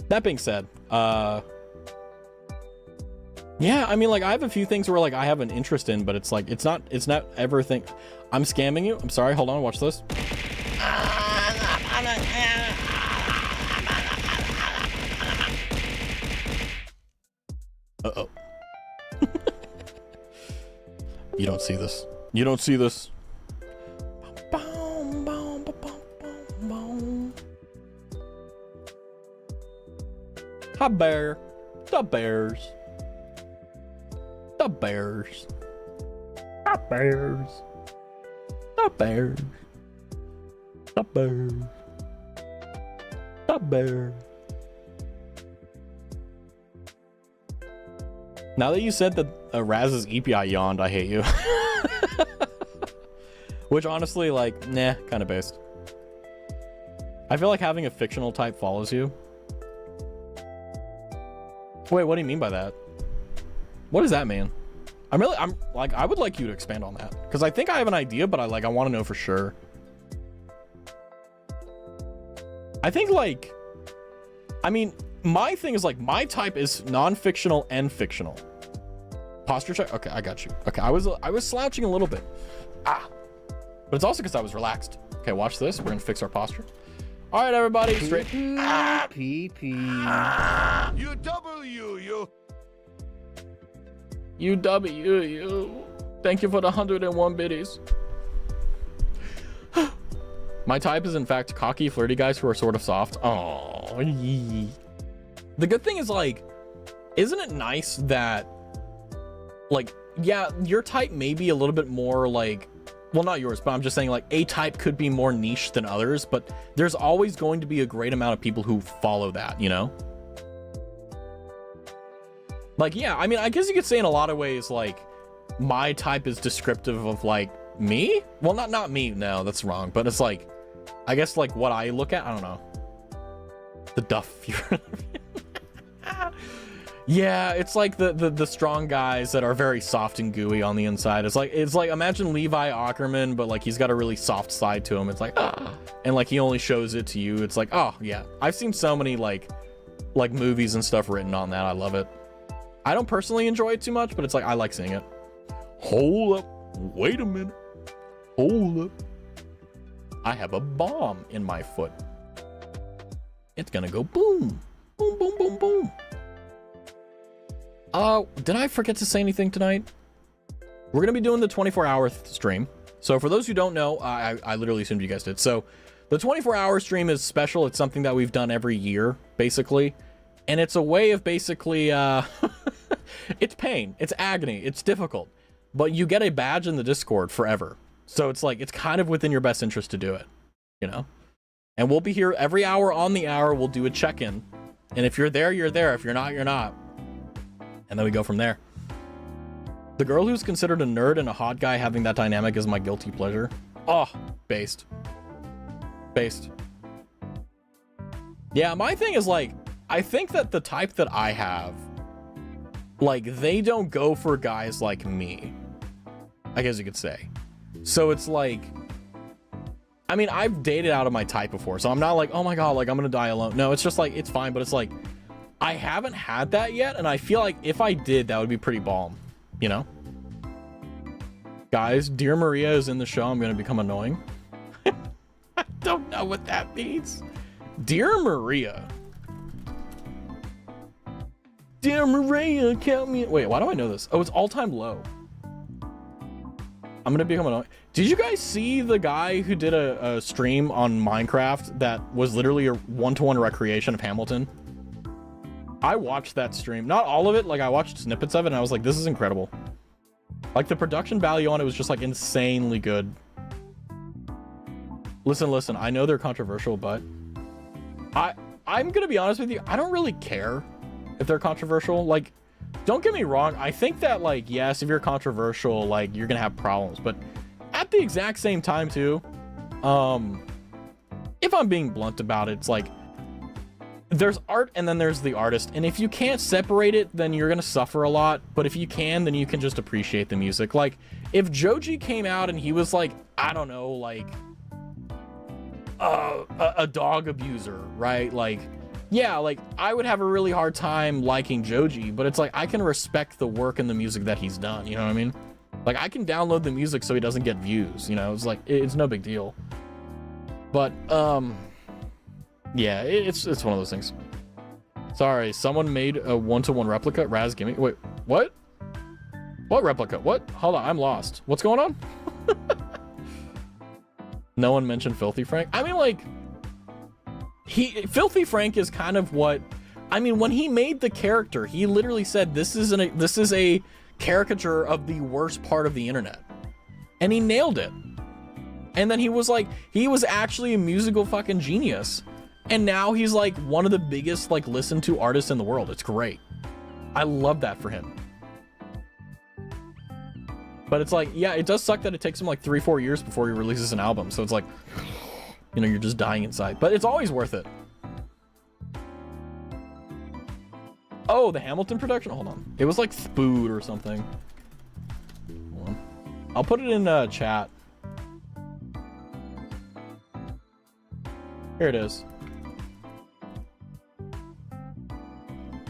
That being said, yeah, I mean, like I have a few things where like I have an interest in, but it's like, it's not everything. I'm scamming you. I'm sorry. Hold on. Watch this. Uh-oh. You don't see this. You don't see this. Hi, bear. The bears. The bears. The bears. The bears. The bears. The bear. Now that you said that Raz's EPI yawned, I hate you. Which honestly, like, nah, kind of based. I feel like having a fictional type follows you. Wait, what do you mean by that? What does that mean? I'm like, I would like you to expand on that, because I think I have an idea, but I want to know for sure. I think like, I mean, my thing is like, my type is non-fictional and fictional. Posture check. Okay, I got you. Okay, I was slouching a little bit. But it's also because I was relaxed. Okay, watch this. We're gonna fix our posture. All right, everybody, straight. You. Thank you for the 101 biddies. My type is in fact cocky, flirty guys who are sort of soft. Oh, the good thing is like, isn't it nice that like, yeah, your type may be a little bit more like, well, not yours, but I'm just saying like a type could be more niche than others, but there's always going to be a great amount of people who follow that, you know? Like, yeah, I mean, I guess you could say in a lot of ways, like, my type is descriptive of, like, me? Well, not me, no, that's wrong. But it's like, I guess, like, what I look at, I don't know. The duff. Yeah, it's like the strong guys that are very soft and gooey on the inside. It's like imagine Levi Ackerman, but, like, he's got a really soft side to him. It's like, and, like, he only shows it to you. It's like, oh, yeah. I've seen so many, like movies and stuff written on that. I love it. I don't personally enjoy it too much, but it's like, I like seeing it. Hold up. Wait a minute. Hold up. I have a bomb in my foot. It's gonna go boom. Boom, boom, boom, boom. Did I forget to say anything tonight? We're gonna be doing the 24-hour stream. So for those who don't know, I literally assumed you guys did. So the 24-hour stream is special. It's something that we've done every year, basically. And it's a way of basically, it's pain, it's agony, it's difficult, but you get a badge in the Discord forever. So it's like, it's kind of within your best interest to do it, you know? And we'll be here every hour on the hour. We'll do a check-in. And if you're there, you're there. If you're not, you're not. And then we go from there. The girl who's considered a nerd and a hot guy having that dynamic is my guilty pleasure. Oh, based. Yeah, my thing is like, I think that the type that I have, like, they don't go for guys like me, I guess you could say. So it's like, I mean, I've dated out of my type before, so I'm not like, oh my god, like, I'm gonna die alone. No, it's just like, it's fine, but it's like, I haven't had that yet, and I feel like if I did, that would be pretty bomb, you know? Guys, Dear Maria is in the show. I'm gonna become annoying. I don't know what that means. Dear Maria. Dear Maria, count me. Wait, why do I know this? Oh, it's all-time low. I'm gonna become annoying. Did you guys see the guy who did a stream on Minecraft that was literally a one-to-one recreation of Hamilton? I watched that stream. Not all of it, like I watched snippets of it and I was like, this is incredible. Like the production value on it was just like insanely good. Listen, I know they're controversial, but I'm gonna be honest with you, I don't really care if they're controversial. Like, don't get me wrong, I think that, like, yes, if you're controversial, like, you're gonna have problems, but at the exact same time too, if I'm being blunt about it, it's like, there's art and then there's the artist, and if you can't separate it, then you're gonna suffer a lot, but if you can, then you can just appreciate the music. Like, if Joji came out and he was like, I don't know, like, a dog abuser, right? Like, yeah, like, I would have a really hard time liking Joji, but it's like, I can respect the work and the music that he's done, you know what I mean? Like, I can download the music so he doesn't get views, you know? It's like, it's no big deal. But, yeah, it's one of those things. Sorry, someone made a one-to-one replica. Raz, give me, wait, what? What replica? What? Hold on, I'm lost. What's going on? No one mentioned Filthy Frank. I mean, like, Filthy Frank is kind of what, I mean, when he made the character, he literally said, this is a caricature of the worst part of the internet. And he nailed it. And then he was like, he was actually a musical fucking genius. And now he's like one of the biggest, like, listened to artists in the world. It's great. I love that for him. But it's like, yeah, it does suck that it takes him like 3-4 years before he releases an album. So it's like, you know, you're just dying inside, but it's always worth it. Oh, the Hamilton production. Hold on. It was like Spood or something. Hold on. I'll put it in chat. Here it is.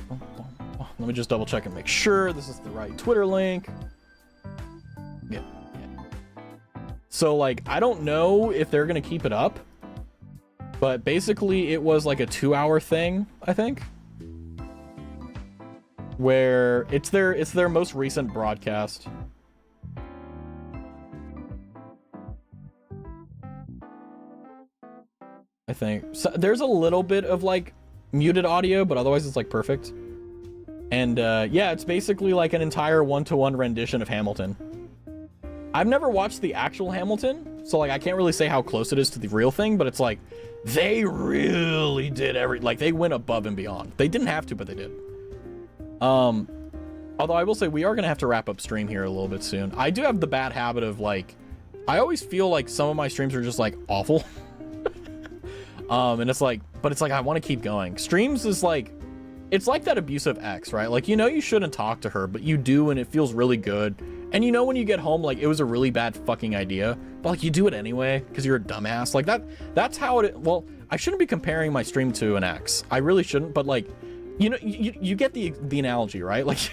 Let me just double check and make sure this is the right Twitter link. Yeah. So, like, I don't know if they're gonna keep it up, but basically it was like a 2-hour thing, I think, where it's their most recent broadcast. I think so. There's a little bit of like muted audio, but otherwise it's like perfect. And yeah, it's basically like an entire one-to-one rendition of Hamilton. I've never watched the actual Hamilton, so like I can't really say how close it is to the real thing, but it's like they really did like they went above and beyond. They didn't have to, but they did. Although I will say we are gonna have to wrap up stream here a little bit soon. I do have the bad habit of like, I always feel like some of my streams are just like awful. And it's like, but it's like I want to keep going. Streams is like, it's like that abusive ex, right? Like, you know, you shouldn't talk to her, but you do, and it feels really good. And you know, when you get home, like, it was a really bad fucking idea, but like, you do it anyway because you're a dumbass. Like that's how it, well, I shouldn't be comparing my stream to an ex. I really shouldn't, but like, you know, you get the analogy, right? Like,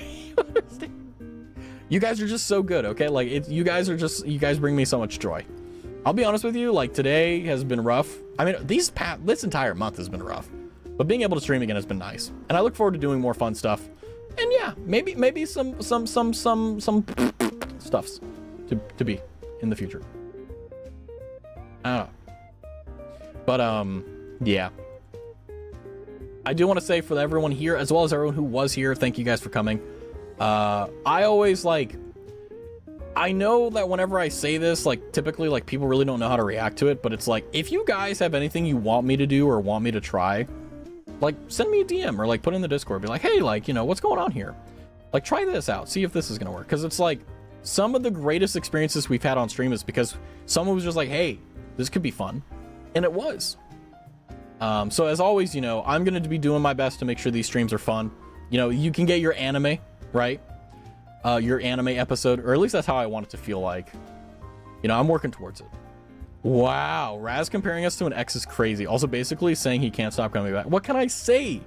you guys are just so good, okay? Like, you guys bring me so much joy. I'll be honest with you, like, today has been rough. I mean, this entire month has been rough, but being able to stream again has been nice. And I look forward to doing more fun stuff. And yeah, maybe some stuffs to be in the future. I don't know. But, yeah. I do want to say for everyone here, as well as everyone who was here, thank you guys for coming. I always, like, I know that whenever I say this, like, typically, like, people really don't know how to react to it, but it's like, if you guys have anything you want me to do or want me to try, like, send me a DM or, like, put in the Discord, be like, hey, like, you know, what's going on here? Like, try this out, see if this is gonna work. Because it's like, some of the greatest experiences we've had on stream is because someone was just like, hey, this could be fun. And it was. So as always, you know, I'm gonna be doing my best to make sure these streams are fun. You know, you can get your anime, right? Your anime episode, or at least that's how I want it to feel like. You know, I'm working towards it. Wow, Raz comparing us to an ex is crazy. Also basically saying he can't stop coming back. What can I say?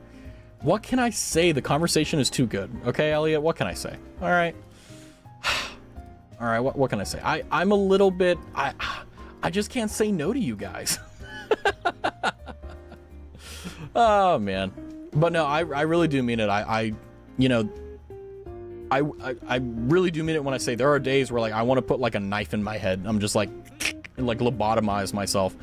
What can I say? The conversation is too good. Okay, Elliot, what can I say? All right. All right, what can I say? I'm a little bit, I just can't say no to you guys. Oh, man. But no, I really do mean it. You know, I really do mean it when I say there are days where like I want to put like a knife in my head. I'm just like lobotomize myself.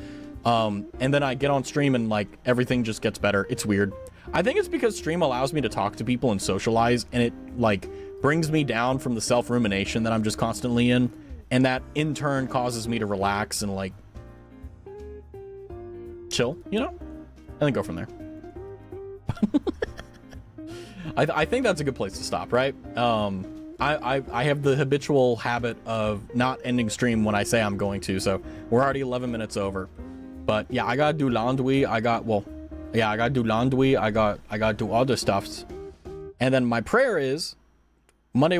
And then I get on stream and like everything just gets better. It's weird. I think it's because stream allows me to talk to people and socialize, and it like brings me down from the self-rumination that I'm just constantly in, and that in turn causes me to relax and like chill, you know, and then go from there. I think that's a good place to stop, right? I have the habitual habit of not ending stream when I say I'm going to, so we're already 11 minutes over. But yeah, I gotta do laundry. I gotta do laundry. I gotta do other stuffs. And then my prayer is Monday,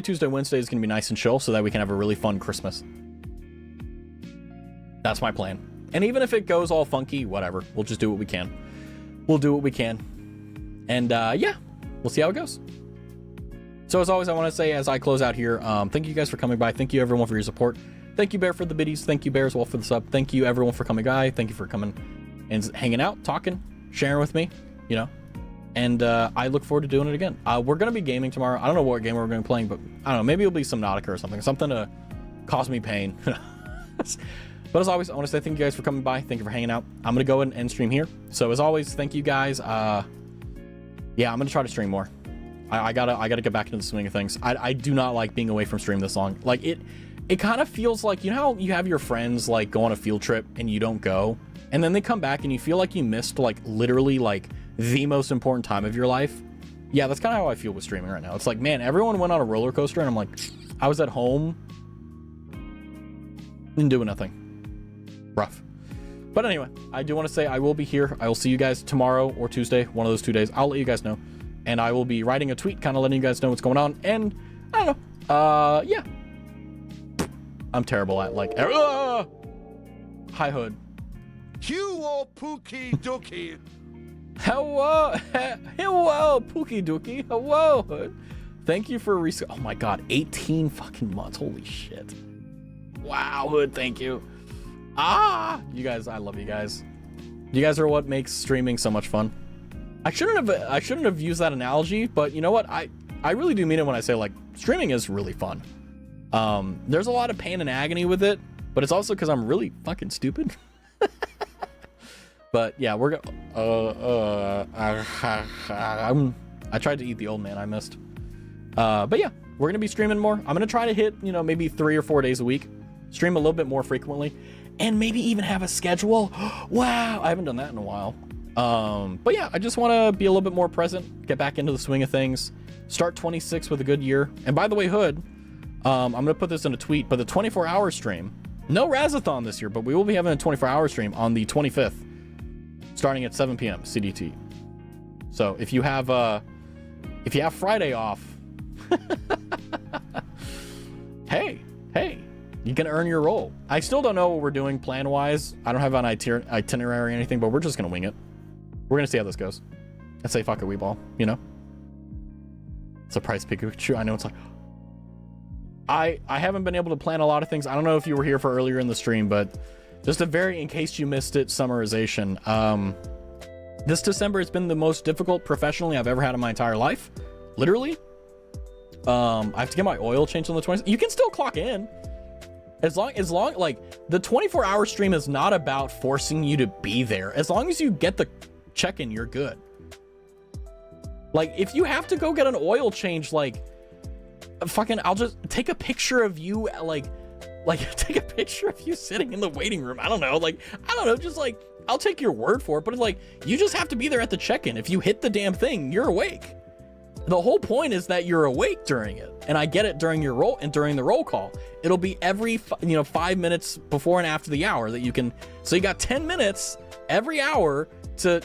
Tuesday, Wednesday is gonna be nice and chill so that we can have a really fun Christmas. That's my plan. And even if it goes all funky, whatever, we'll just do what we can. We'll do what we can. And yeah, we'll see how it goes. So as always, I want to say as I close out here, thank you guys for coming by. Thank you everyone for your support. Thank you, Bear, for the biddies. Thank you, Bear, as well, for the sub. Thank you everyone for coming by. Thank you for coming and hanging out, talking, sharing with me, you know. And I look forward to doing it again. We're going to be gaming tomorrow. I don't know what game we're going to be playing, but I don't know. Maybe it'll be some Nautica or something to cause me pain. But as always, I want to say thank you guys for coming by. Thank you for hanging out. I'm going to go and end stream here. So as always, thank you guys. Yeah, I'm going to try to stream more. I gotta get back into the swing of things. I do not like being away from stream this long. Like it kind of feels like, you know how you have your friends like go on a field trip and you don't go, and then they come back and you feel like you missed like literally like the most important time of your life. Yeah, that's kind of how I feel with streaming right now. It's like, man, everyone went on a roller coaster and I'm like, I was at home and doing nothing. Rough. But anyway, I do want to say I will be here. I will see you guys tomorrow or Tuesday, one of those 2 days. I'll let you guys know. And I will be writing a tweet kind of letting you guys know what's going on. And I don't know. Yeah. I'm terrible at like... Hi, Hood. Hello, Pookie Dookie. Hello, Pookie Dookie. Hello, Hood. Thank you for oh my god, 18 fucking months. Holy shit. Wow, Hood, thank you. You guys, I love you guys. You guys are what makes streaming so much fun. I shouldn't have used that analogy, but you know what? I really do mean it when I say like streaming is really fun. There's a lot of pain and agony with it, but it's also because I'm really fucking stupid. But yeah, we're I tried to eat the old man I missed. But yeah, we're gonna be streaming more. I'm gonna try to hit, you know, maybe 3 or 4 days a week, stream a little bit more frequently, and maybe even have a schedule. Wow, I haven't done that in a while. But yeah, I just want to be a little bit more present, get back into the swing of things, start 26 with a good year. And by the way, Hood, I'm going to put this in a tweet, but the 24-hour stream, no Raztathon this year, but we will be having a 24-hour stream on the 25th, starting at 7 p.m. CDT. So if you have Friday off, hey, you can earn your role. I still don't know what we're doing plan-wise. I don't have an itinerary or anything, but we're just going to wing it. We're going to see how this goes. And say, fuck it, we ball, you know? Surprise Pikachu. I know it's like... I haven't been able to plan a lot of things. I don't know if you were here for earlier in the stream, but just in case you missed it, summarization. This December has been the most difficult professionally I've ever had in my entire life. Literally. I have to get my oil changed on the 20th. You can still clock in. As long, like, the 24-hour stream is not about forcing you to be there. As long as you get the check-in, you're good. Like, if you have to go get an oil change, like, fucking, I'll just take a picture of you, like, take a picture of you sitting in the waiting room. I don't know, just, like, I'll take your word for it, but it's like, you just have to be there at the check-in. If you hit the damn thing, you're awake. The whole point is that you're awake during it, and I get it during your roll and during the roll call. It'll be every 5 minutes before and after the hour that you can. So you got 10 minutes every hour to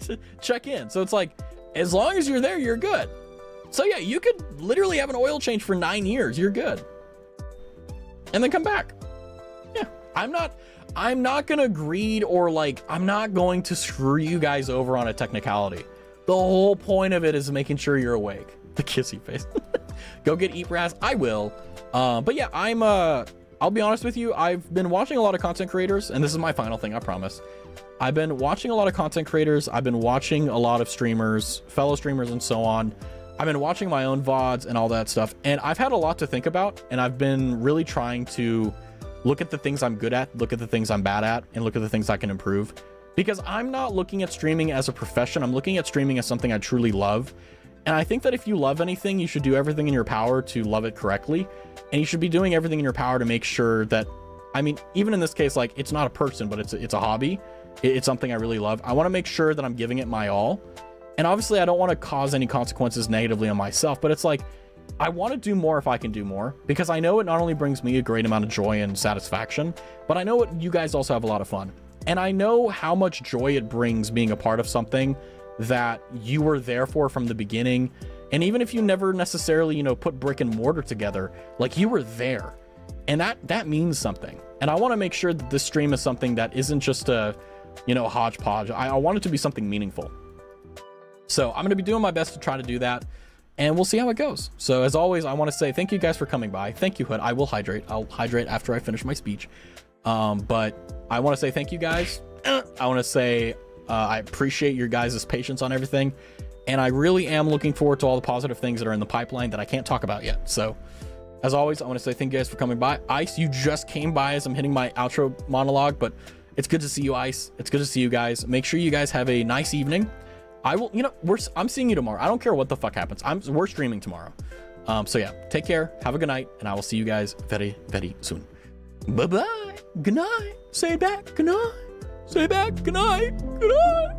to check in. So it's like, as long as you're there, you're good. So yeah, you could literally have an oil change for 9 years. You're good, and then come back. Yeah, I'm not gonna greed or like I'm not going to screw you guys over on a technicality. The whole point of it is making sure you're awake. The kissy face. Go get Eat Raz. I will. But yeah, I'll be honest with you. I've been watching a lot of content creators, and this is my final thing, I promise. I've been watching a lot of content creators. I've been watching a lot of streamers, fellow streamers, and so on. I've been watching my own VODs and all that stuff, and I've had a lot to think about, and I've been really trying to look at the things I'm good at, look at the things I'm bad at, and look at the things I can improve. Because I'm not looking at streaming as a profession, I'm looking at streaming as something I truly love. And I think that if you love anything, you should do everything in your power to love it correctly. And you should be doing everything in your power to make sure that, I mean, even in this case, like, it's not a person, but it's a hobby. It's something I really love. I want to make sure that I'm giving it my all. And obviously I don't want to cause any consequences negatively on myself, but it's like, I want to do more if I can do more, because I know it not only brings me a great amount of joy and satisfaction, but I know you guys also have a lot of fun. And I know how much joy it brings being a part of something that you were there for from the beginning. And even if you never necessarily, you know, put brick and mortar together, like, you were there, and that means something. And I want to make sure that this stream is something that isn't just a, you know, hodgepodge. I want it to be something meaningful. So I'm going to be doing my best to try to do that, and we'll see how it goes. So as always, I want to say thank you guys for coming by. Thank you, Hood. I will hydrate. I'll hydrate after I finish my speech. But I want to say thank you guys. I want to say I appreciate your guys' patience on everything, and I really am looking forward to all the positive things that are in the pipeline that I can't talk about yet. So as always, I want to say thank you guys for coming by. Ice, you just came by as I'm hitting my outro monologue, but it's good to see you, Ice. It's good to see you guys. Make sure you guys have a nice evening. I will, you know, I'm seeing you tomorrow. I don't care what the fuck happens. We're streaming tomorrow. So yeah, take care, have a good night, and I will see you guys very, very soon. Bye bye. Good night. Say it back. Good night. Say it back. Good night. Good night.